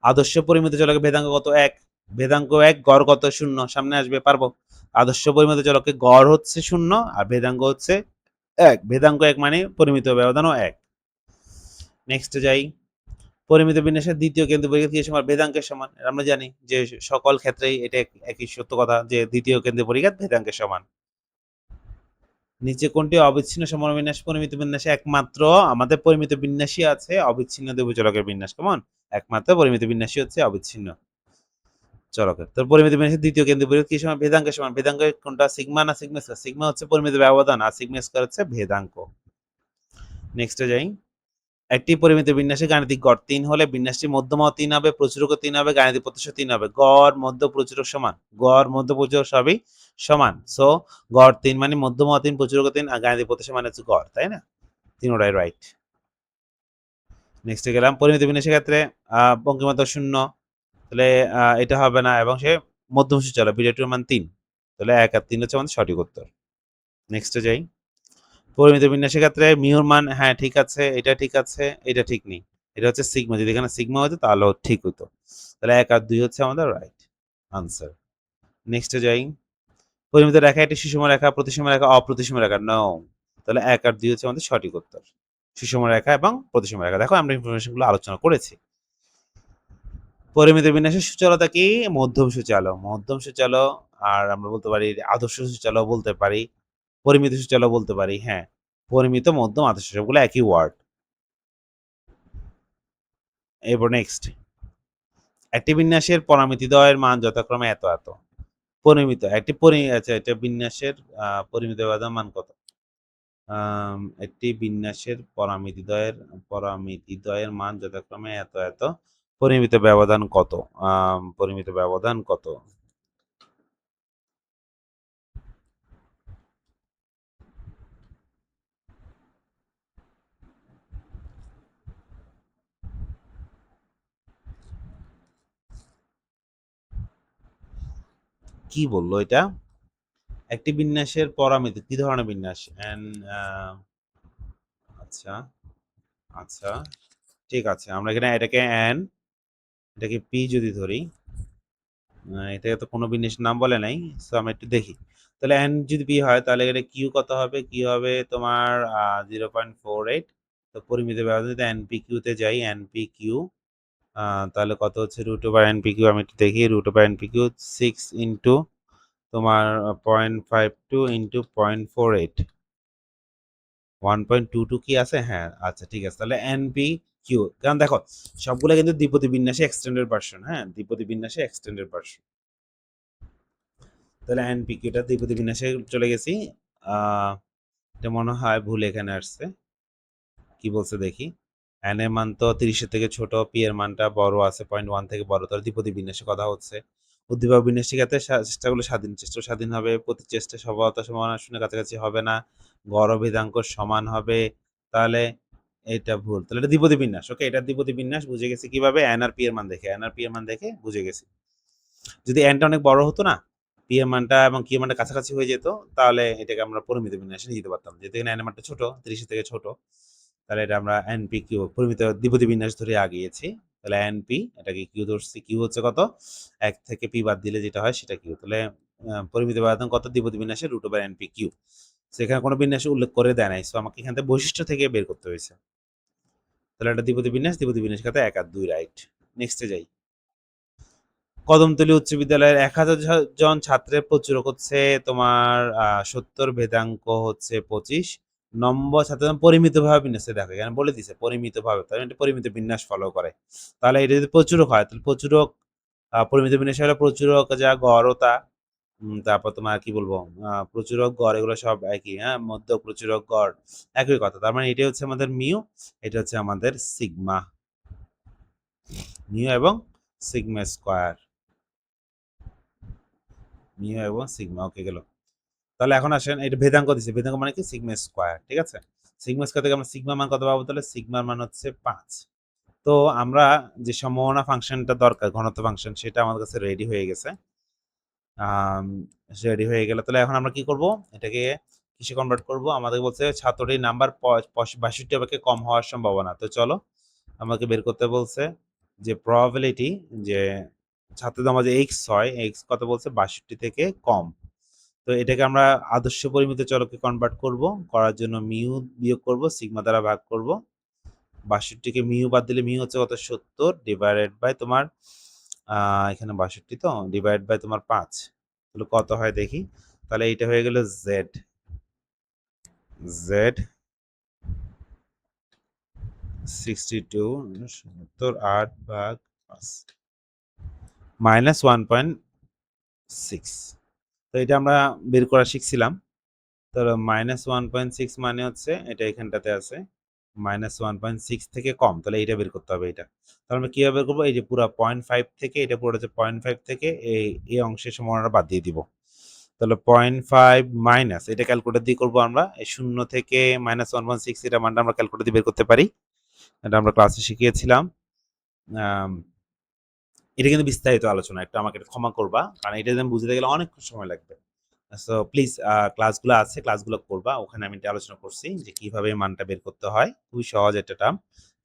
Speaker 1: আদর্শ পরিমিত চলকের ভেদাঙ্ক কত? 1। ভেদাঙ্ক 1, গড় কত? 0। সামনে আসবে, পারবো। আদর্শ পরিমিত চলকের গড় হচ্ছে 0 আর ভেদাঙ্ক হচ্ছে 1। ভেদাঙ্ক 1 মানে পরিমিত ব্যবধানও 1। নেক্সটে যাই, পরিমিত বিন্যাসের দ্বিতীয় কেন্দ্র পরিঘাত কি সমান? ভেদাঙ্কের সমান। আমরা জানি যে সকল ক্ষেত্রেই এটা একই সত্য কথা যে দ্বিতীয় কেন্দ্র পরিঘাত ভেদাঙ্কের সমান। নিচে কোনটি অবিচ্ছিন্ন সমবিন্যাস পরিমিত বিন্যাসে? একমাত্র আমাদের পরিমিত বিন্যাসই আছে অবিচ্ছিন্ন দ্বিভুজ চলকের বিন্যাস। কেমন? একমাত্র পরিমিত বিন্যাসই হচ্ছে অবিচ্ছিন্ন চলকের। তো পরিমিত বিন্যাসের দ্বিতীয় কেন্দ্র পরিঘাত কি সমান? ভেদাঙ্কের সমান। ভেদাঙ্কের কোনটা? সিগমা না সিগমা স্কয়ার? সিগমা হচ্ছে পরিমিত ব্যবধান আর সিগমা স্কয়ার হচ্ছে ভেদাঙ্ক। নেক্সটে যাই, একটি পরিমিত বিন্যাসে গাণিতিক গড় 3 হলে বিন্যাসটি মধ্যমা 3 হবে, প্রচুরকও 3 হবে, গাণিতিক প্রত্যাশা 3 হবে। গড়, মধ্য, প্রচুরক সমান। গড়, মধ্য, প্রচুরক সবই সমান। সো গড় 3 মানে মধ্যমা 3, প্রচুরকও 3 আর গাণিতিক প্রত্যাশা মানে হচ্ছে গড়, তাই না? তিনোটাই রাইট। নেক্সটে গেলাম, পরিমিত বিন্যাসের ক্ষেত্রে বঙ্কিমাত্রা 0, তাহলে এটা হবে না এবং সে মধ্যমসূচি চলে, বিটা 2 এর মান 3, তাহলে 1 আর 3 হচ্ছে আমাদের সঠিক উত্তর। নেক্সটে যাই, পরিমিত বিন্যাসের ক্ষেত্রে মিউর মান, হ্যাঁ ঠিক আছে, এটা ঠিক আছে, এটা ঠিক নেই, এটা হচ্ছে সিগমা। যদি এখানে সিগমা হতো তাহলে ঠিক হতো, তাহলে 1 আর 2 হচ্ছে আমাদের রাইট আনসার। নেক্সটে যাই, পরিমিত রেখা একটি সুষম রেখা, প্রতিসম রেখা, অপ্রতিসম রেখা? নো, তাহলে 1 আর 2 হচ্ছে আমাদের সঠিক উত্তর। সুষম রেখা এবং প্রতিসম রেখা, দেখো আমরা ইনফরমেশনগুলো আলোচনা করেছি। পরিমিত বিন্যাসের সূচলতা কি? মধ্যম সূচালো, মধ্যম সূচালো, আর আমরা বলতে পারি আদর্শ সূচালো বলতে পারি, পরিমিত সূচালো বলতে পারি, হ্যাঁ, পরিমিত, মধ্যম, আদর্শ সবগুলো একই ওয়ার্ড। এরপর নেক্সট, একটি বিন্যাসের পরামিতিদ্বয়ের মান যথাক্রমে এত এত। পরিমিত একটি আচ্ছা, এটা বিন্যাসের পরিমিত ব্যবধান মান কত? একটি বিন্যাসের পরামিতিদ্বয়ের মান যথাক্রমে এত এত, পরিমিত ব্যবধান কত? পরিমিত ব্যবধান কত? কি বললো এটা? একটি বিন্যাসের পরামিতি কি ধরনের বিন্যাস? আচ্ছা, আচ্ছা, ঠিক আছে, আমরা এখানে এটাকে এন, এটাকে পি যদি ধরি, এটাকে তো কোনো বিন্যাসের নাম বলে নাই, সো আমরা একটু দেখি। তাহলে এন যদি পি হয় তাহলে এখানে কিউ কত হবে? কিউ হবে তোমার 0.48। তো পরিমিত ব্যবধান যদি এন পি কিউতে যাই, এন পি কিউ, তাহলে কত হচ্ছে? Root over n p q, আমি একটু দেখি, root over n p q 6 into তোমার 0.52 ইন্টু 0.48 1.22 কি আছে? হ্যাঁ, আচ্ছা ঠিক আছে। তাহলে এনপি কিউ, কারণ দেখো সবগুলো কিন্তু দ্বিপদী বিন্যাসে এক্সটেন্ডেড ভার্সন। হ্যাঁ, দ্বিপদী বিন্যাসে এক্সটেন্ডেড ভার্সন। তাহলে এনপি কিউটা দ্বিপদী বিন্যাসে চলে গেছি। এটা মনে হয় ভুল এখানে আসছে। কি বলছে দেখি। এন এর মান তো 30 থেকে ছোট, পি এর মানটা বড় আছে, 0.1 থেকে বড়। তাহলে দ্বিপদী বিন্যাসের কথা হচ্ছে। উদ্দীপক বিন্যাস শিখাতে চেষ্টাগুলো স্বাধীন, চেষ্টা স্বাধীন হবে। প্রতি চেষ্টা সফলতা সমান শূন্যের কাছাকাছি হবে না। গড় ভেদাঙ্ক সমান হবে। তাহলে এটা ভুল। তাহলে এটা দ্বিপদী বিন্যাস। ওকে, এটা দ্বিপদী বিন্যাস বুঝে গেছি কিভাবে? এন আর পি এর মান দেখে, এন আর পি এর মান দেখে বুঝে গেছি। যদি এনটা অনেক বড় হতো না, পি এর মানটা এবং কিউ এর মানটা কাছাকাছি হয়ে যেত, তাহলে এটাকে আমরা পরিমিত বিন্যাসে নিয়ে যেতে পারতাম। যেহেতু এখানে এন এর মানটা ছোট, 30 থেকে ছোট, তাহলে এটা আমরা এনপি কিউ পরিমিত দ্বিপদী বিন্যাস ধরে আগিয়েছি। তাহলে এনপি এটাকে কিউ ধরছি। কিউ হচ্ছে কত? 1 থেকে পি বাদ দিলে যেটা হয় সেটা কিউ। তাহলে পরিমিত ব্যবধান কত? দ্বিপদী বিন্যাসে রুট ওভার এনপি কিউ। সেখানে কোনো বিন্যাসে উল্লেখ করে দেয় নাই, সো আমাকে এখান থেকে বৈশিষ্ট্য থেকে বের করতে হয়েছে। তাহলে এটা দ্বিপদী বিন্যাস, দ্বিপদী বিন্যাস খাতে 1 আর 2 রাইট। নেক্সটে যাই। কদমতলী উচ্চ বিদ্যালয়ের 1000 জন ছাত্রের প্রচুরক হচ্ছে তোমার 70, ভেদাঙ্ক হচ্ছে 25 নম্বর ছাত্র পরিমিতভাবে বিন্যাসে। দেখো এখানে বলে দিছে পরিমিতভাবে, তাহলে এটা পরিমিত বিন্যাস ফলো করে। তাহলে এটা যদি প্রচুরক হয়, তাহলে প্রচুরক পরিমিত বিন্যাস হলে প্রচুরক যা গড় ও তা, তারপর তোমার কি বলবো, প্রচুরক গড় এগুলো সব একই। হ্যাঁ, মধ্য প্রচুরক গড় একই কথা। তার মানে এটাই হচ্ছে আমাদের মিউ, এটা হচ্ছে আমাদের সিগমা। মিউ এবং সিগমা স্কোয়ার, মিউ এবং সিগমা। ওকে গেল। তাহলে এখন আসেন, এটা ভেদাঙ্ক দিছে। ভেদাঙ্ক মানে কি? Sigma square. ঠিক আছে, সিগমা স্কোয়ার থেকে আমরা সিগমা মান কত পাবো? তাহলে সিগমার মান হচ্ছে 5। তো আমরা যে সম্ভাবনা ফাংশনটা দরকার, ঘনত্ব ফাংশন, সেটা আমাদের কাছে রেডি হয়ে গেছে। রেডি হয়ে গেল। তাহলে এখন আমরা কি করব? এটাকে কিসে কনভার্ট করব? আমাদের বলছে ছাত্রটির নাম্বার 62 অপেক্ষা কম হওয়ার সম্ভাবনা। তো চলো আমাকে বের করতে বলছে যে প্রবাবিলিটি, যে ছাত্রদের আমাদের এক্স হয়, এক্স কত বলছে? 62 থেকে কম। তো এটাকে আমরা আদর্শ পরিমিত চলকে কনভার্ট করব। করার জন্য মিউ বিয়োগ করব, সিগমা দ্বারা ভাগ করব। 62 কে মিউ বাদ দিলে মিউ হচ্ছে কত? 70 ডিভাইডেড বাই তোমার এখানে 62 তো ডিভাইড বাই তোমার 5। তাহলে কত হয় দেখি। তাহলে এইটা হয়ে গেল জেড। জেড 62 70 8 ভাগ 5 মাইনাস 1.6। তো এটা আমরা বের করা শিখছিলাম। তো মাইনাস 1.6 মানে হচ্ছে এটা এখানটাতে আছে, -1.6 থেকে কম। তাহলে এইটা বের করতে হবে। এটা তাহলে আমরা কিভাবে বের করবো? এই যে পুরো 0.5 থেকে, এটা পুরো হচ্ছে 0.5 থেকে এই অংশের সম্ভাবনাটা বাদ দিয়ে দিব। তাহলে 0.5 মাইনাস, এটা ক্যালকুলেটর দিয়ে করবো আমরা। এই 0 থেকে -1.6 এটা মানটা আমরা ক্যালকুলেটর দিয়ে বের করতে পারি। এটা আমরা ক্লাসে শিখিয়েছিলাম। এটা কিন্তু বিস্তারিত আলোচনা, একটু আমাকে ক্ষমা করবা, কারণ এটা আমি বুঝতে গেলে অনেক সময় লাগবে। সো প্লিজ ক্লাসগুলো আছে, ক্লাসগুলো করবা। ওখানে আমি এটা আলোচনা করছি যে কিভাবে মানটা বের করতে হয়। খুবই সহজ একটা টার্ম,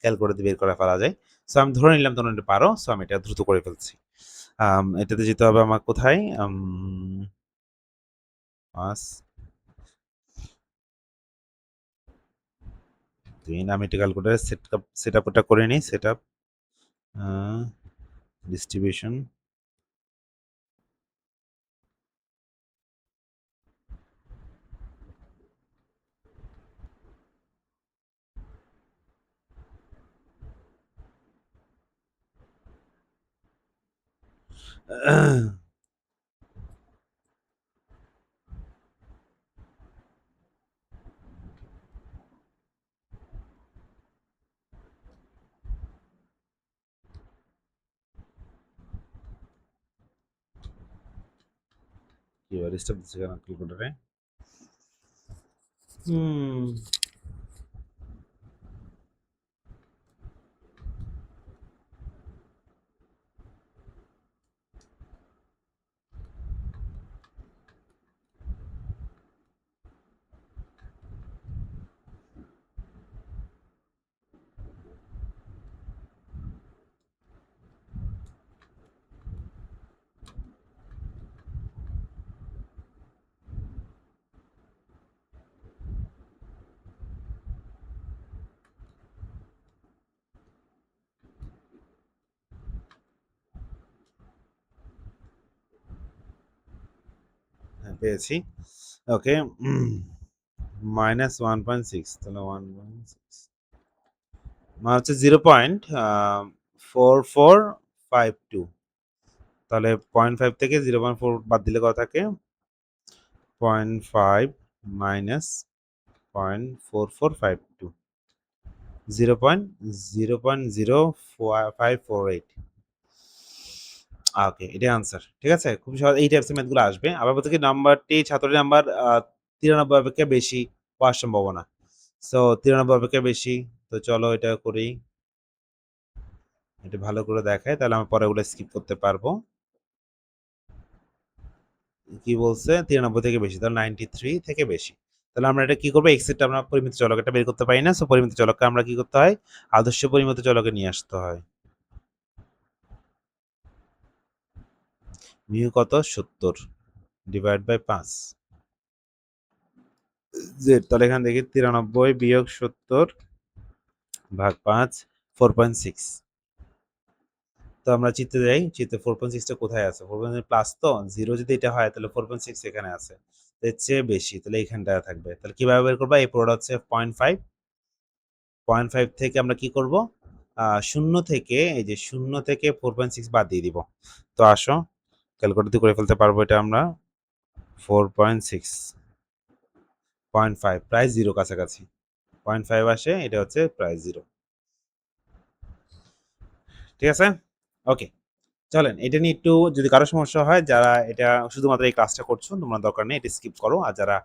Speaker 1: ক্যালকুলেটর বের করে ফেলা যায়। সো আমি ধরে নিলাম তোমরা এটা পারো, সো আমি এটা দ্রুত করে ফেলছি। এটাতে যেতে হবে আমার কোথায়? পাঁচ তিন, আমি এটা ক্যালকুলেটর সেট আপটা করে নিই। Set up distribution. কি ডিস্টার্ব দিচ্ছে কেন ক্যালকুলেটরে? হুম পেয়েছি। ওকে, -1.6, তাহলে 1.6 মানে হচ্ছে 0.4452। তাহলে 0.5 থেকে 0.4 বাদ দিলে কত থাকে? 0.5 মাইনাস 0.4452, 0.0548। ওকে, এটাই আনসার। ঠিক আছে? খুব সহজ এই টাইপস এর ম্যাথগুলো আসবে। আবার বলতে কি নাম্বারটি ছাত্রটির নাম্বার 93 অপেক্ষা বেশি পাওয়ার সম্ভাবনা। সো 93 অপেক্ষা বেশি। তো চলো এটা করি। এটা ভালো করে দেখাই, তাহলে আমি পরেরগুলো স্কিপ করতে পারবো। কি বলছে? 93 থেকে বেশি, তাহলে 93 থেকে বেশি। তাহলে আমরা এটা কি করব? x এরটা আমরা পরিমিত চলক এটা বের করতে পারি না। সো পরিমিত চলককে আমরা কি করতে হয়? আদর্শ পরিমিত চলকে নিয়ে আসতে হয়। মিউ কত? 70 ডিভাইড বাই 5 জেড। তাহলে এখানে দেখি 93 বিয়োগ 70 ভাগ 5, 4.6। তো আমরা চিত্রে যাই, চিত্রে 4.6 টা কোথায় আছে? 4.6 প্লাস তো 0 যদি এটা হয় তাহলে 4.6 এখানে আছে। এর চেয়ে বেশি, তাহলে এইখানটায় থাকবে। তাহলে কিভাবে বের করবা? এই পুরোটা হচ্ছে 0.5, 0.5 থেকে আমরা কি করব? 0 থেকে এই যে 0 থেকে 4.6 বাদ দিয়ে দিব। তো আসো ক্যালকুলেটর দিয়ে করে ফেলতে পারবো এটা আমরা। 4.6, 0.5 প্রায় 0 কাছাকাছি। 0.5 আসে, এটা হচ্ছে প্রায় 0। ঠিক আছে? ওকে। চলেন এটা নিয়ে একটু, যদি কারো সমস্যা হয়, যারা এটা শুধুমাত্র এই ক্লাসটা করছো তোমরা দরকার নেই, এটা স্কিপ করো। আর যারা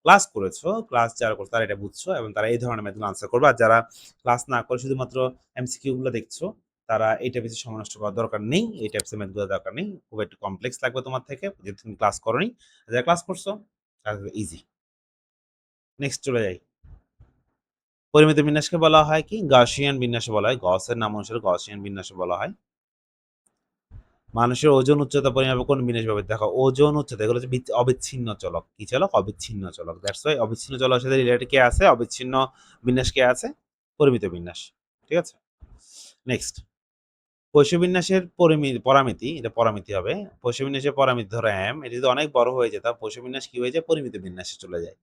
Speaker 1: ক্লাস করেছো, ক্লাস যারা করছো তারা এটা বুঝছো এবং তারা এই ধরনের ম্যাথগুলো আনসার করবে। আর যারা ক্লাস না করে শুধুমাত্র এমসিকিউ গুলো দেখছো, তারা এটা বেশি সময় নষ্ট করার দরকার নেই। এই টাইপসের ম্যাথগুলো দরকার নেই, খুব একটু কমপ্লেক্স লাগবে তোমার থেকে যেহেতু তুমি ক্লাস করোনি। যারা ক্লাস করছো তারা ইজি। নেক্সট চলে যাই। পরিমিত বিন্যাসকে বলা হয় কি? গাউসিয়ান বিন্যাসে বলা হয়। গসের নাম অনুসারে গাউসিয়ান বিন্যাসে বলা হয়। মানুষের ওজন উচ্চতা পরিমাপে কোন বিন্যাস ব্যবহৃত? দেখো ওজন উচ্চতা এগুলো হচ্ছে অবিচ্ছিন্ন চলক। কি চলক? অবিচ্ছিন্ন চলক। দ্যাটস ওয়াই অবিচ্ছিন্ন চলকের সাথে রিলেটেড কে আছে? অবিচ্ছিন্ন বিন্যাস কে আছে? পরিমিত বিন্যাস। ঠিক আছে? নেক্সট, পৈশ বিন্যাসের পরামিতি, এটা পরামিতি হবে। পৈশ বিন্যাসের পরামিতি ধরো m, এটা যদি অনেক বড় হয়ে যায় তাহলে পৈশ বিন্যাস কি হয়ে যায়? পরিমিত বিন্যাসে চলে যায়।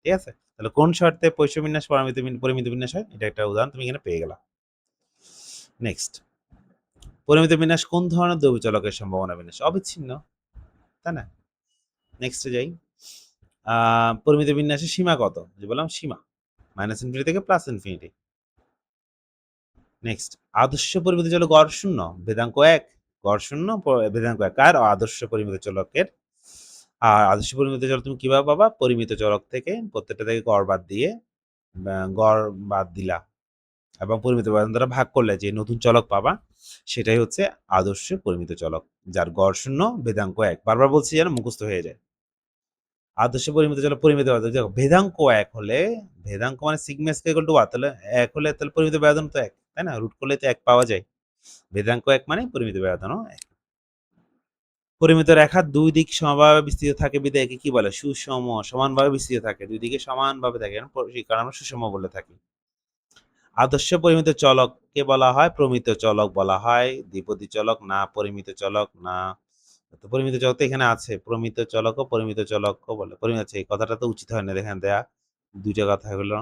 Speaker 1: ঠিক আছে? তাহলে কোন শর্তে পৈশ বিন্যাস পরিমিত বিন্যাস হয়? এটা একটা উদাহরণ তুমি এখানে পেয়ে গেলা। নেক্সট, পরিমিত বিন্যাস কোন ধরনের দ্রব্য চলকের সম্ভাবনা বিন্যাস? অবিচ্ছিন্ন, তাই না? নেক্সটে যাই। পরিমিত বিন্যাসের সীমা কত? যে বললাম সীমা -ইনফিনিটি থেকে +ইনফিনিটি। নেক্সট, আদর্শ পরিমিত চলক গড় শূন্য, ভেদাঙ্ক 1, গড় শূন্য, ভেদাঙ্ক 1 কার? আদর্শ পরিমিত চলকের। আর আদর্শ পরিমিত চলক তুমি কিভাবে পাবা? পরিমিত চলক থেকে প্রত্যেকটা থেকে গড় বাদ দিয়ে, গড় বাদ দিলা এবং পরিমিত ব্যবধান দ্বারা ভাগ করলে যে নতুন চলক পাবা সেটাই হচ্ছে আদর্শ পরিমিত চলক, যার গড় শূন্য, ভেদাঙ্ক 1। বারবার বলছি যেন মুখস্থ হয়ে যায়। আদর্শ পরিমিত চলক পরিমিত ব্যবধান, দেখো ভেদাঙ্ক 1 হলে, ভেদাঙ্ক মানে সিগমা স্কয়ার ইকুয়াল টু 1, তাহলে 1 হলে তাহলে পরিমিত ব্যবধান তো 1, তাই না? রুট করলে তো 1 পাওয়া যায়। ভেদাঙ্ক 1 মানে পরিমিত ব্যবধানও 1। পরিমিত রেখার দুই দিক সমানভাবে বিস্তৃত থাকে বিধায় একে কি বলে? সুষম। সমানভাবে বিস্তৃত থাকে, দুই দিকে সমানভাবে থাকে, কারণ আমরা সুষম বলে থাকি। আদর্শ পরিমিত চলককে বলা হয় প্রমিত চলক বলা হয়, দ্বিপদী চলক না, পরিমিত চলক না। তো পরিমিত চলক তো এখানে আছে, প্রমিত চলক ও পরিমিত চলকও বলে। পরিমিত আছে, এই কথাটা তো উচিত হয় না এখানে দেয়া, দুইটা কথা হলো।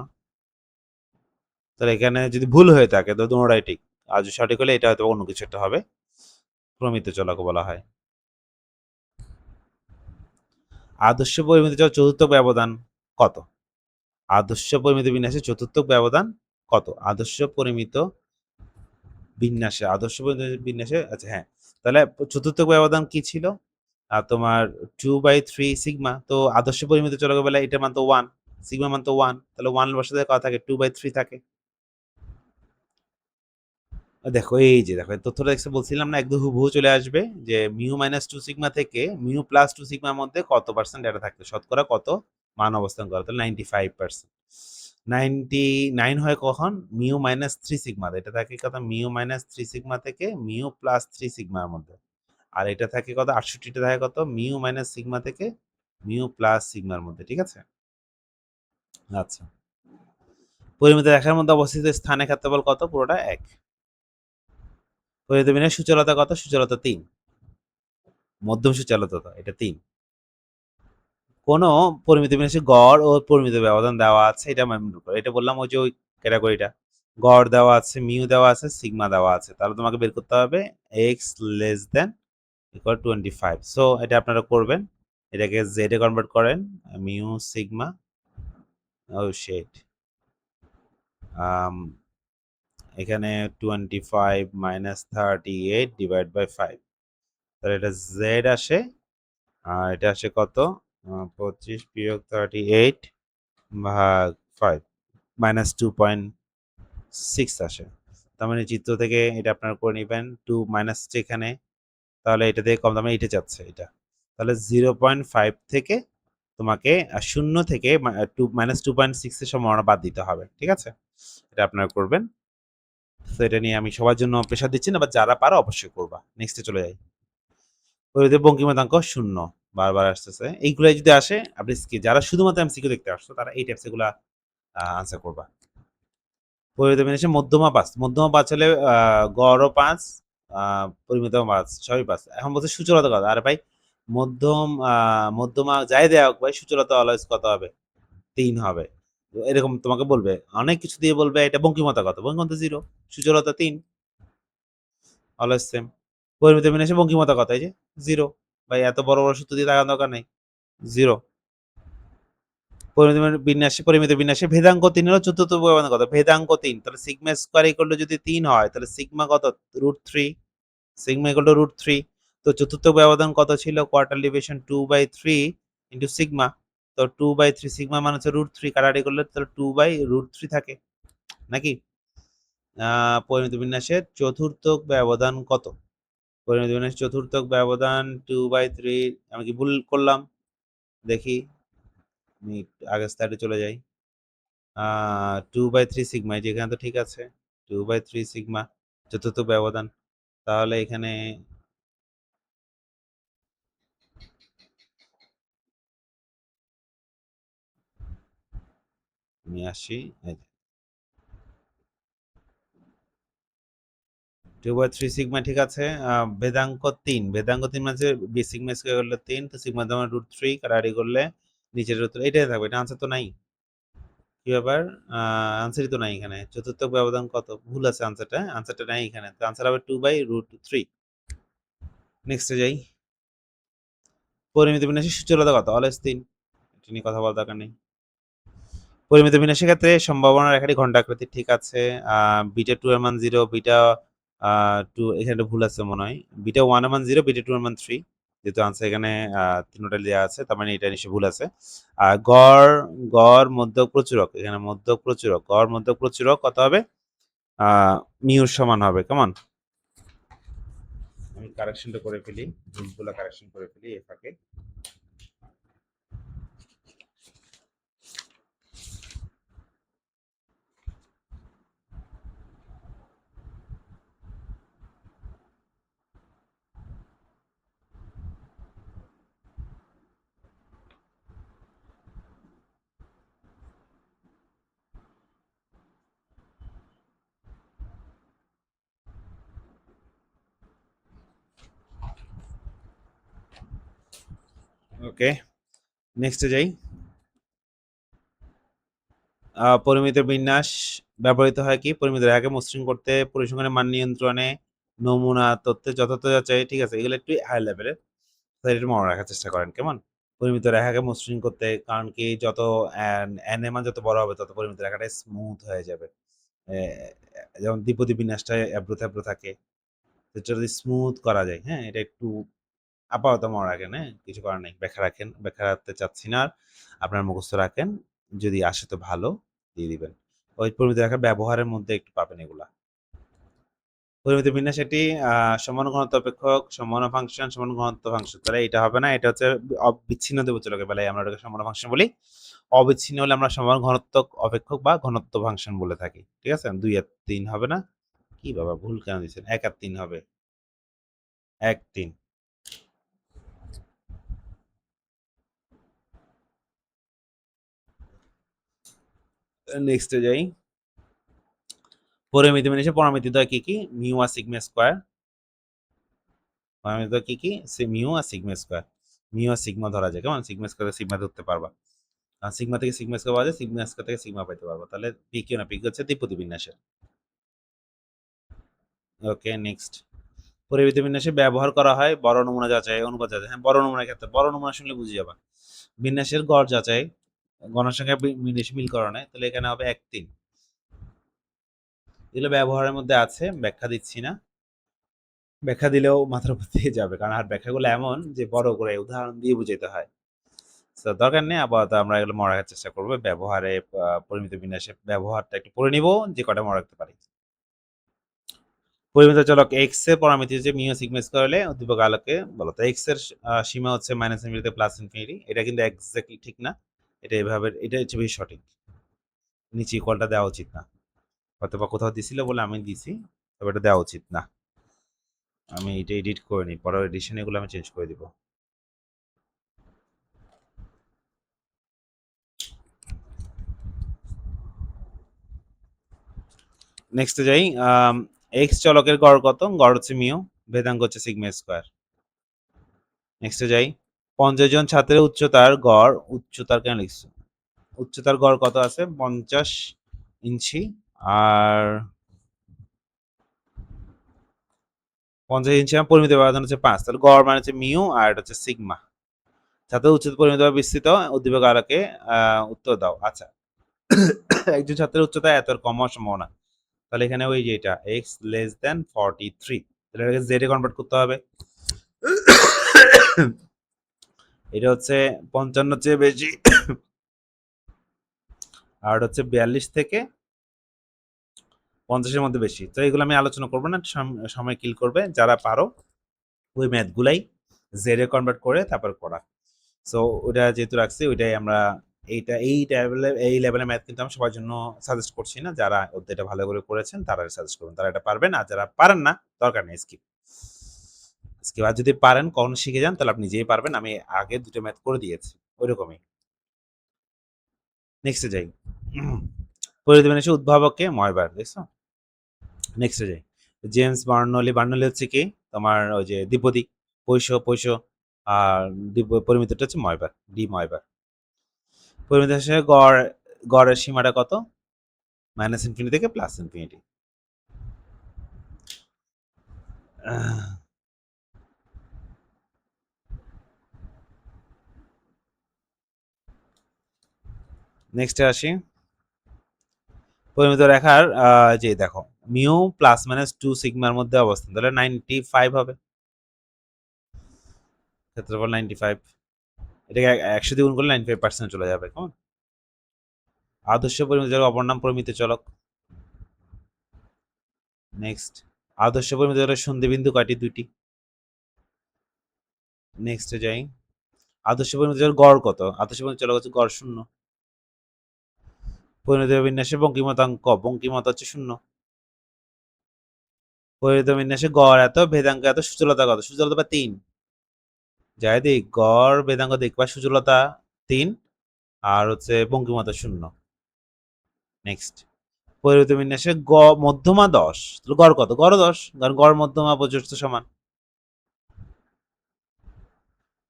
Speaker 1: তাহলে এখানে যদি ভুল হয়ে থাকে তো দুটোটাই ঠিক, আর যদি সঠিক হলে এটা হয়তো অন্য কিছু একটা হবে। প্রমিত চলক বলা হয়। আদর্শ পরিমিত চলক চতুর্থ ব্যবধান কত? আদর্শ পরিমিত বিন্যাসের চতুর্থ ব্যবধান কত? আদর্শ পরিমিত বিন্যাসে, আদর্শ বিন্যাসে, আচ্ছা হ্যাঁ, তাহলে চতুর্থ ব্যবধান কি ছিল? তোমার 2/3 সিগমা। তো আদর্শ পরিমিত চলকের বেলায় এটা মান তো 1, সিগমা মান তো 1, তাহলে 1 এর বসাতে কত থাকে? 2/3 থাকে। দেখো এই যে দেখো তথ্যটা দেখতে বলছিলাম না, একদম হুবহু চলে আসবে যে মিউ মাইনাস 2 সিগমা থেকে মিউ প্লাস 2 সিগমার মধ্যে কত পার্সেন্ট ডেটা থাকতো, শতকরা কত মান অবস্থান করে? তাহলে 95%। 99 হয় কখন? মিউ মাইনাস 3 সিগমা, এটা থাকে কত? মিউ মাইনাস 3 সিগমা থেকে মিউ প্লাস 3 সিগমার মধ্যে। আর এটা থাকে কত? 68টা থাকে কত? মিউ মাইনাস সিগমা থেকে মিউ প্লাস সিগমার মধ্যে। ঠিক আছে? আচ্ছা, পরিমিত রেখার মধ্যে অবস্থিত স্থানের ক্ষেত্রফল কত? পুরোটা 1। পরিমিত বিন্যাসের সূচলতা কত? সূচলতা 3। মধ্যম সূচলতা তো এটা 3। কোনো পরিমিত বিন্যাসে গড় ও পরিমিত ব্যবধান দেওয়া আছে, এটা মেমরি করো। এটা বললাম ওই যে ওই ক্যাটাগরিটা। গড় দেওয়া আছে, মিউ দেওয়া আছে, সিগমা দেওয়া আছে। তাহলে তোমাকে বের করতে হবে x less than equal 25। So এটা আপনারা করবেন। এটাকে জেড এ কনভার্ট করেন। মিউ সিগমা ও শিট। এখানে 25 মাইনাস 38 ডিভাইড বাই 5। তাহলে এটা জেড আসে। আর এটা আসে কত? 25 বিয়োগ 38 ভাগ 5 মাইনাস 2.6 আসে। তার মানে চিত্র থেকে এটা আপনারা করে নেবেন। 2 মাইনাস এখানে, তাহলে এটা থেকে কম, দামে এটা যাচ্ছে এটা। তাহলে 0.5 থেকে তোমাকে 0 থেকে মাইনাস 2.6 এর সম্ভাবনা বাদ দিতে হবে। ঠিক আছে? এটা আপনারা করবেন। তো এটা নিয়ে আমি সবার জন্য প্রেশার দিচ্ছি না, বা যারা পারো অবশ্যই করবা। নেক্সটে চলে যাই। পরিমিত বঙ্কিমতাঙ্ক 0 বারবার আসতেছে। এইগুলাই যদি আসে আপনি যারা শুধুমাত্র এমসিকিউ দেখতে আসছো তারা এই টাইপস এগুলা আনসার করবা। পরিমিত বিন্যাসে মধ্যমা 5। মধ্যমা 5 হলে গড়ও 5, পরিমিতও 5, সবই 5। এখন বলছে সূচলতা কত? আরে ভাই মধ্যমা যাই দেয়া হোক ভাই, সূচলতা অলওয়েজ কত হবে? 3 হবে। এরকম তোমাকে বলবে। অনেক কিছু দিয়ে বলবে এটা বঙ্কিমতা কত? বঙ্কিমতা 0, সূচলতা 3, অলওয়েজ সেম। পরিমিত বিন্যাসে বঙ্কিমতা কত? এই যে 0। ভাই এত বড়, বড় সূত্র দিয়ে তাকানোর দরকার নেই। 0। পরিমিত বিন্যাসে ভেদাঙ্ক 3 হলো চতুর্থ ব্যবধান কত? ভেদাঙ্ক 3। তাহলে সিগমা স্কয়ার ইকুয়াল টু যদি 3 হয় তাহলে সিগমা কত? √3। Sigma equal to √3। তো চতুর্থ ব্যবধান কত ছিল? Quarter deviation 2/3 into sigma. তো 2/3 সিগমা মানে হচ্ছে √3, কাটাকাটি করলে তাহলে 2/√3 থাকে নাকি? পরিমিত বিন্যাসের চতুর্থ ব্যবধান কত? পরিমিত বিন্যাসের চতুর্থ ব্যবধান 2/3। আমি কি ভুল করলাম? দেখি, আমি আগের স্লাইডে চলে যাই। 2/3 সিগমা, এই যে এখানে তো ঠিক আছে। 2/3 সিগমা চতুর্থ ব্যবধান। তাহলে এখানে আমি আসি। 2/3 সিগমা ঠিক আছে। ভেদাঙ্ক 3, ভেদাঙ্ক 3 মানে সিগমা স্কয়ার করলে 3, তো সিগমা তোমার √3, কাটাকাটি করলে নিচের উত্তর এটাই থাকবে। এটা আনসার তো নাই। কি ব্যাপার? আনসারই তো নাই এখানে। চতুর্থ ব্যবধান কত? ভুল আছে আনসারটা। আনসারটা নাই এখানে। তো আনসার হবে 2/√3। নেক্সটে যাই। পরিমিত বিন্যাসের সূচলতা কত? অলওয়েজ 3। এটা নিয়ে কথা বলার দরকার নেই। পরিমিত বিন্যাসের ক্ষেত্রে সম্ভাবনা রেখাটি ঘণ্টাকৃতির, ঠিক আছে। বিটা 2 এর মান 0, বিটা 2 এখানে একটা ভুল আছে মনে হয়। বিটা 1 এর মান 0, বিটা 2 এর মান 3। যেহেতু আনসার এখানে তিনটা দেওয়া আছে, তার মানে এটা নিশ্চয়ই ভুল আছে। আর গড়, গড় মধ্যক প্রচুরক, এখানে মধ্যক প্রচুরক, গড় মধ্যক প্রচুরক কত হবে? মিউর সমান হবে। কেমন? আমি কারেকশনটা করে ফেলি, ভুলগুলো কারেকশন করে ফেলি এ ফাঁকে। ওকে, নেক্সটে যাই। পরিমিত বিন্যাস ব্যবহৃত হয় কি? পরিমিত রেখাকে মসৃণ করতে, পরিসংখ্যানের মান নিয়ন্ত্রণে, নমুনা তথ্যের যথার্থ যাচাই, ঠিক আছে। এগুলো একটু হাই লেভেলের, তো এটা মনে রাখার চেষ্টা করেন। কেমন? পরিমিত রেখাকে মসৃণ করতে, কারণ কি যত এন এর মান যত বড় হবে তত পরিমিত রেখাটা স্মুথ হয়ে যাবে। এ, যেমন দ্বিপদী বিন্যাসটা এবড়ো থেবড়ো থাকে, তো এটা যদি স্মুথ করা যায়, হ্যাঁ, এটা একটু আপাতত মনে রাখেন। হ্যাঁ, কিছু করার নেই। ব্যাখ্যা রাখেন, ব্যাখ্যা রাখতে চাচ্ছি না আর। আপনার মুখস্থ রাখেন, যদি আসে তো ভালো, দিয়ে দিবেন। ওই পরিমিত রেখার ব্যবহারের মধ্যে একটু পাবেন এগুলা। পরিমিত বিন্যাস এটি সমান ঘনত্ব অপেক্ষক, সমান ফাংশন, সমান ঘনত্ব ফাংশন। তাহলে এটা হবে না, এটা হচ্ছে অবিচ্ছিন্ন দেবচলকের বেলায় আমরা এটাকে সমান ফাংশন বলি। অবিচ্ছিন্ন হলে আমরা সমান ঘনত্ব অপেক্ষক বা ঘনত্ব ফাংশন বলে থাকি। ঠিক আছে? 2 আর 3 হবে না? কি বাবা ভুল কেন দিচ্ছেন? 1 আর 3 হবে। 1 3। নেক্সটে যাই। পরিমিত বিন্যাসে পরামিতিদ্বয় কি কি? মিউ আর সিগমা স্কয়ার। পরামিতিদ্বয় কি কি? মিউ আর সিগমা স্কয়ার। মিউ আর সিগমা ধরা যায়, কেমন? সিগমা স্কয়ার থেকে সিগমা ধরতে পারবা। সিগমা থেকে সিগমা স্কয়ার পাওয়া যায়, সিগমা স্কয়ার থেকে সিগমা পাইতে পারবা। তাহলে পি কিউ না, পি কিউ হচ্ছে দ্বিপদী বিন্যাসের। ওকে, নেক্সট। পরিবৃত্ত বিন্যাসে ব্যবহার করা হয় বড় নমুনা যাচাই, অনুপাত যাচাই। হ্যাঁ, বড় নমুনার ক্ষেত্রে, বড় নমুনা শুনলে বুঝে যাবা। বিন্যাসের গড় যাচাই, গণসংখ্যা মিলকরণে, তাহলে এখানে হবে 1-3। এগুলো ব্যবহারের মধ্যে আছে, ব্যাখ্যা দিচ্ছি না। ব্যাখ্যা দিলেও মাথার উপর দিয়ে যাবে, কারণ আর ব্যাখ্যাগুলো এমন যে বড় করে উদাহরণ দিয়ে বুঝাইতে হয়। তো দরকার নেই, আপাতত আমরা এগুলো মনে রাখার চেষ্টা করবো। ব্যবহারে পরিমিত বিন্যাসে ব্যবহারটা একটু পড়ে নিব, যে কটা মনে রাখতে পারি। পরিমিত চলক এক্স এর পরামিতি হচ্ছে মিউ সিগমা স্কয়ার হলে উদ্দীপক আলোকে বলো। তো এক্স এর সীমা হচ্ছে মাইনাস ইনফিনিটি প্লাস ইনফিনিটি। এটা কিন্তু এক্স্যাক্টলি ঠিক না, এটা এভাবে, এটা হচ্ছে বেশি সঠিক। নিচে ইকুয়ালটা দেওয়া উচিত না, হয়তো বা কোথাও দিছিল বলে আমি দিছি, তবে এটা দেওয়া উচিত না। আমি এটা এডিট করে নিই, পরের এডিশনে এগুলো আমি চেঞ্জ করে দিব। নেক্সটে যাই। এক্স চলকের গড় কত? গড় হচ্ছে মিউ, ভেদাঙ্ক হচ্ছে সিগমা স্কয়ার। নেক্সটে যাই। 50 জন ছাত্রের উচ্চতার গড়, উচ্চতার কেন লিখছো? উচ্চতার গড় কত আছে? 50 ইঞ্চি। আর 50 ইঞ্চি পরিমিত ব্যবধান হচ্ছে 5, তাহলে গড় মানে হচ্ছে মিউ আর এটা হচ্ছে সিগমা। ছাত্রের উচ্চতা পরিমিতভাবে বিস্তৃত উদ্দীপক আলোকে উত্তর দাও। আচ্ছা, একজন ছাত্রের উচ্চতা এত কম হওয়ার সম্ভাবনা, তাহলে এখানে ওই যে এটা x লেস দেন 43, তাহলে এটাকে z এ কনভার্ট করতে হবে। এটা হচ্ছে 55 চেয়ে বেশি, আর হচ্ছে 42 থেকে 50-এর মধ্যে বেশি। তো এগুলো আমি আলোচনা করবো না, সময় কিল করবে। যারা পারো ওই ম্যাথগুলাই জেড এ কনভার্ট করে তারপর করা। সো ওটা যেহেতু রাখছি, ওইটাই আমরা এই লেভেলের ম্যাথ কিন্তু আমি সবার জন্য সাজেস্ট করছি না। যারা অধ্যায়টা ভালো করে করেছেন তারা সাজেস্ট করবেন, তারা এটা পারবেন। আর যারা পারেন না, দরকার নেই, স্কিপ। আর যদি পারেন, কখনো শিখে যান, তাহলে আপনি নিজেই পারবেন। আমি আগে দুটো ম্যাথ করে দিয়েছি ওইরকমই। নেক্সটে যাই। পরিধিবিন্যাসে উদ্ভাবককে ময়বার, দেখছো? নেক্সটে যাই। James Burnley. বার্নলি হচ্ছে কি তোমার ওই যে দ্বিপদী, পৈশ আর পরিমিতটা হচ্ছে ময়বার, ডি ময়বার। পরিমিত হিসেবে গড়ের সীমাটা কত? মাইনাস ইনফিনিটি থেকে প্লাস ইনফিনিটি। নেক্সটে আসি। পরিমিত রেখার যে দেখো মিউ প্লাস মাইনাস 2 সিগমার মধ্যে অবস্থান, তাহলে 95 হবে। ক্ষেত্রফল 95, এটাকে 100 দিয়ে গুণ করলে 95% চলে যাবে। কেমন? আদর্শ পরিমিত চলক অপর নাম পরিমিত চলক। নেক্সট। আদর্শ পরিমিত চলকের সন্ধি বিন্দু কয়টি? 2টি। নেক্সটে যাই। আদর্শ পরিমিত চলক গড় কত? আদর্শ পরিমিত চলক হচ্ছে গড় 0। পরিমিত বিন্যাসে বঙ্কিমতাঙ্ক, বঙ্কিমত হচ্ছে 0। পরিমিত বিন্যাসে গড় এত, ভেদাঙ্ক এত, সূচলতা কত? সূচলতা বা 3। যাই দিক, গড় ভেদাঙ্ক দেখবা, সূচলতা 3, আর হচ্ছে বঙ্কিমতা 0। নেক্সট। পরিমিত বিন্যাসে মধ্যমা 10, তাহলে গড় কত? গড় 10, কারণ গড় মধ্যমা প্রচুর সমান।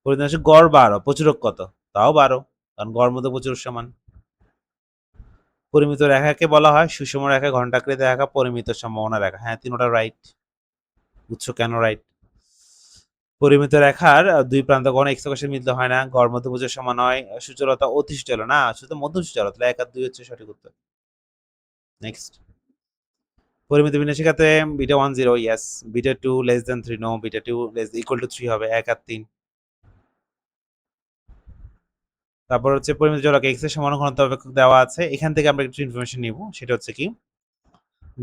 Speaker 1: পরিমিত বিন্যাসে গড় 12, প্রচুরক কত? তাও 12, কারণ গড় মধ্যে প্রচুর সমান। পরিমিত রেখাকে বলা হয় সুষম রেখা, ঘণ্টাকৃতি রেখা, পরিমিত সম্ভাবনা রেখা। হ্যাঁ, তিনটা রাইট। উৎস কেন রাইট? পরিমিত রেখার দুই প্রান্ত কখনো এক্স অক্ষের মিলিত হয় না, গড় মধ্যভুজের সমান হয়, সূচলতা অতি সূচল না, শুধু মধ্য সূচল, তাহলে 1 আর 2 হচ্ছে সঠিক উত্তর। নেক্সট। পরিমিত বিন্যাসের ক্ষেত্রে beta 1 0, yes. Beta 2 less than 3, no. Beta 2 equal to 3 হবে, 1 আর 3। তারপর হচ্ছে পরিমিত চলক এক্স এর সমান ঘনত্ব দেওয়া আছে। এখান থেকে আমরা একটু ইনফরমেশন নিব, সেটা হচ্ছে কি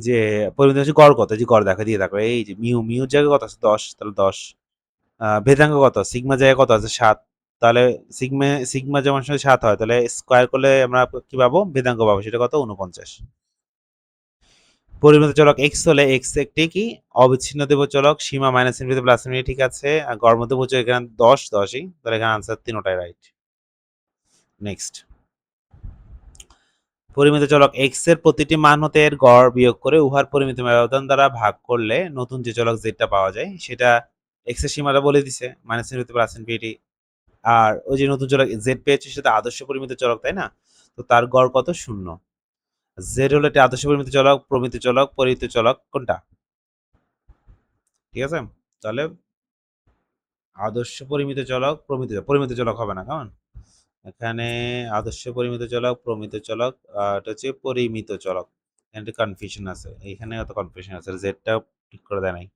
Speaker 1: যে পরিমিত হচ্ছে গড় কত, যে গড় দেখা দিয়ে থাকো, এই যে মিউ জায়গায় কত আছে? 10, তাহলে 10। ভেদাঙ্ক কত? সিগমা জায়গায় কত আছে? 7, তাহলে সিগমা যেমন 7 হয়, তাহলে স্কোয়ার করলে আমরা কি পাবো? ভেদাঙ্ক পাবো, সেটা কত? 49। পরিমিত চলক এক্স হলে এক্স একটি কি অবিচ্ছিন্ন দেব চলক, সীমা মাইনাস ইনফিনিটি প্লাস ইনফিনিটি, ঠিক আছে। আর গড় মধ্যে বলছে এখানে 10 10ই, তাহলে এখানে আনসার তিনটাই রাইট। নেক্সট। পরিমিত চলক এক্স এর প্রতিটি মান হতে এর গড় বিয়োগ করে উহার পরিমিত ব্যবধান দ্বারা ভাগ করলে নতুন যে চলক জেডটা পাওয়া যায়, সেটা এক্স এর সীমাটা বলে দিছে মাইনাস ইনফিনিটি প্লাস ইনফিনিটি। আর ওই যে নতুন চলক জেড পেয়েছে সেটা আদর্শ পরিমিত চলক, তাই না? তো তার গড় কত? 0। জেড হলো একটা আদর্শ পরিমিত চলক, প্রমিত চলক, পরিমিত চলক কোনটা? ঠিক আছে? তাহলে আদর্শ পরিমিত চলক, পরিমিত চলক হবে না, কেমন? এখানে আদর্শ পরিমিত চলক, প্রমিত চলক, এটা হচ্ছে পরিমিত চলক। এখানে একটু কনফিউশন আছে। এইখানে এত কনফিউশন আছে। জেডটা ঠিক করে দেয় নাই।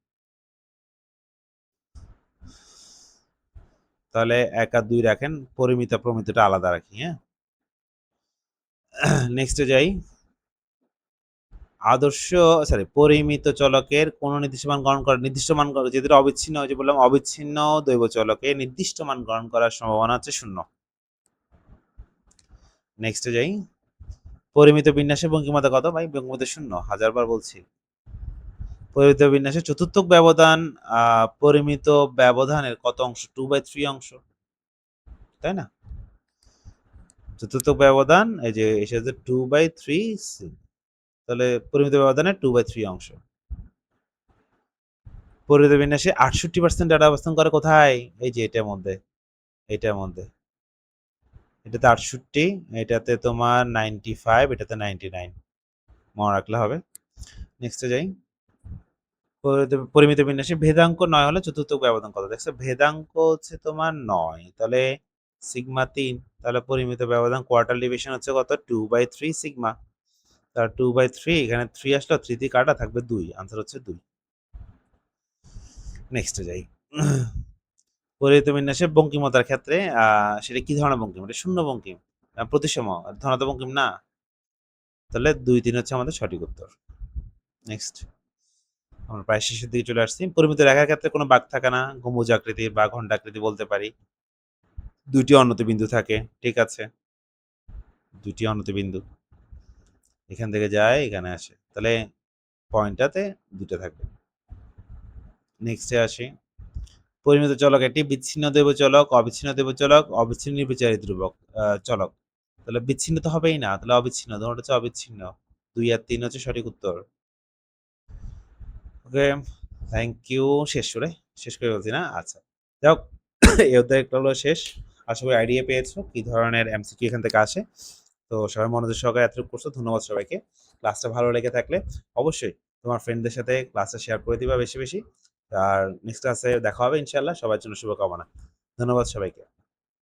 Speaker 1: তাহলে ১ আর ২ রাখেন, পরিমিত প্রমিতটা আলাদা রাখি, হ্যাঁ? নেক্সটে যাই। আদর্শ সরি পরিমিত চলকের কোন নির্দিষ্ট মান গ্রহণ করা নির্দিষ্ট মান যেটা অবিচ্ছিন্ন, ওই যে বললাম অবিচ্ছিন্ন দৈব চলকে নির্দিষ্ট মান গ্রহণ করার সম্ভাবনা হচ্ছে 0। নেক্সটে যাই। পরিমিত বিন্যাসে বঙ্কিমতা কত? ভাই বঙ্কিমতা 0, 1000 বার বলছি। পরিমিত বিন্যাসে চতুর্থক ব্যবধান পরিমিত ব্যবধানের কত অংশ? 2/3 অংশ, তাই না? চতুর্থক ব্যবধান এই যে এসেছে 2/3, তাহলে পরিমিত ব্যবধানের 2/3 অংশ। পরিমিত বিন্যাসে 68% ডাটা অবস্থান করে কোথায়? এই যে এটার মধ্যে, এটার মধ্যে। এটাতে 68, এটাতে তোমার 95, এটাতে 99। মনে রাখলে হবে। নেক্সটে যাই। পরিমিত বিন্যাসে ভেদাঙ্ক 9 হলে চতুর্থক ব্যবধান কত? দেখছো ভেদাঙ্ক হচ্ছে তোমার 9, তাহলে সিগমা 3, তাহলে পরিমিত ব্যবধান কোয়ার্টার ডিভিশন হচ্ছে কত? 2/3 সিগমা। তার 2/3, এখানে 3 আসলো, 3 দিয়ে কাটা থাকবে 2, আনসার হচ্ছে 2। নেক্সটে যাই। পরিমিত বিন্যাসে বঙ্কিমতার ক্ষেত্রে সেটা কি ধরনের বঙ্কিম? এটা শূন্য বঙ্কিম, প্রতিসম, ধনাত্মক বঙ্কিম না। তাহলে 2, 3 হচ্ছে আমাদের সঠিক উত্তর। নেক্সট। আমরা প্রায় শেষের দিকে চলে আসছি। পরিমিত রেখার ক্ষেত্রে কোনো বাঁক থাকে না, গম্বুজ আকৃতি বা ঘণ্টাকৃতি বলতে পারি। 2টি অন্যত বিন্দু থাকে, ঠিক আছে? 2টি অন্যত বিন্দু এখান থেকে যায় এখানে আসে, তাহলে পয়েন্টটাতে 2টা থাকবে। নেক্সটে আসি। পরিমিত চলক একটি বিচ্ছিন্ন দৈব চলক, অবিচ্ছিন্ন দৈব চলক, অবিচ্ছিন্ন নির্বিচারী ধ্রুবক চলক। তাহলে বিচ্ছিন্ন তো হবেই না, তাহলে অবিচ্ছিন্ন, ধরুন হচ্ছে অবিচ্ছিন্ন। 2 আর 3 হচ্ছে সঠিক উত্তর। ওকে, থ্যাংক ইউ। শেষ করে বলছি না? আচ্ছা, যাই হোক, এই অধ্যায়টা হলো শেষ। আশা করি আইডিয়া পেয়েছো কি ধরনের এমসিকিউ এখান থেকে আসে। তো সবাই মনোযোগ সহকারে এতটুকু করছো, ধন্যবাদ সবাইকে। ক্লাসটা ভালো লেগে থাকলে অবশ্যই তোমার ফ্রেন্ডদের সাথে ক্লাসটা শেয়ার করে দিবা বেশি বেশি। আর নেক্সট ক্লাসে দেখা হবে ইনশাল্লাহ। সবার জন্য শুভকামনা। ধন্যবাদ সবাইকে।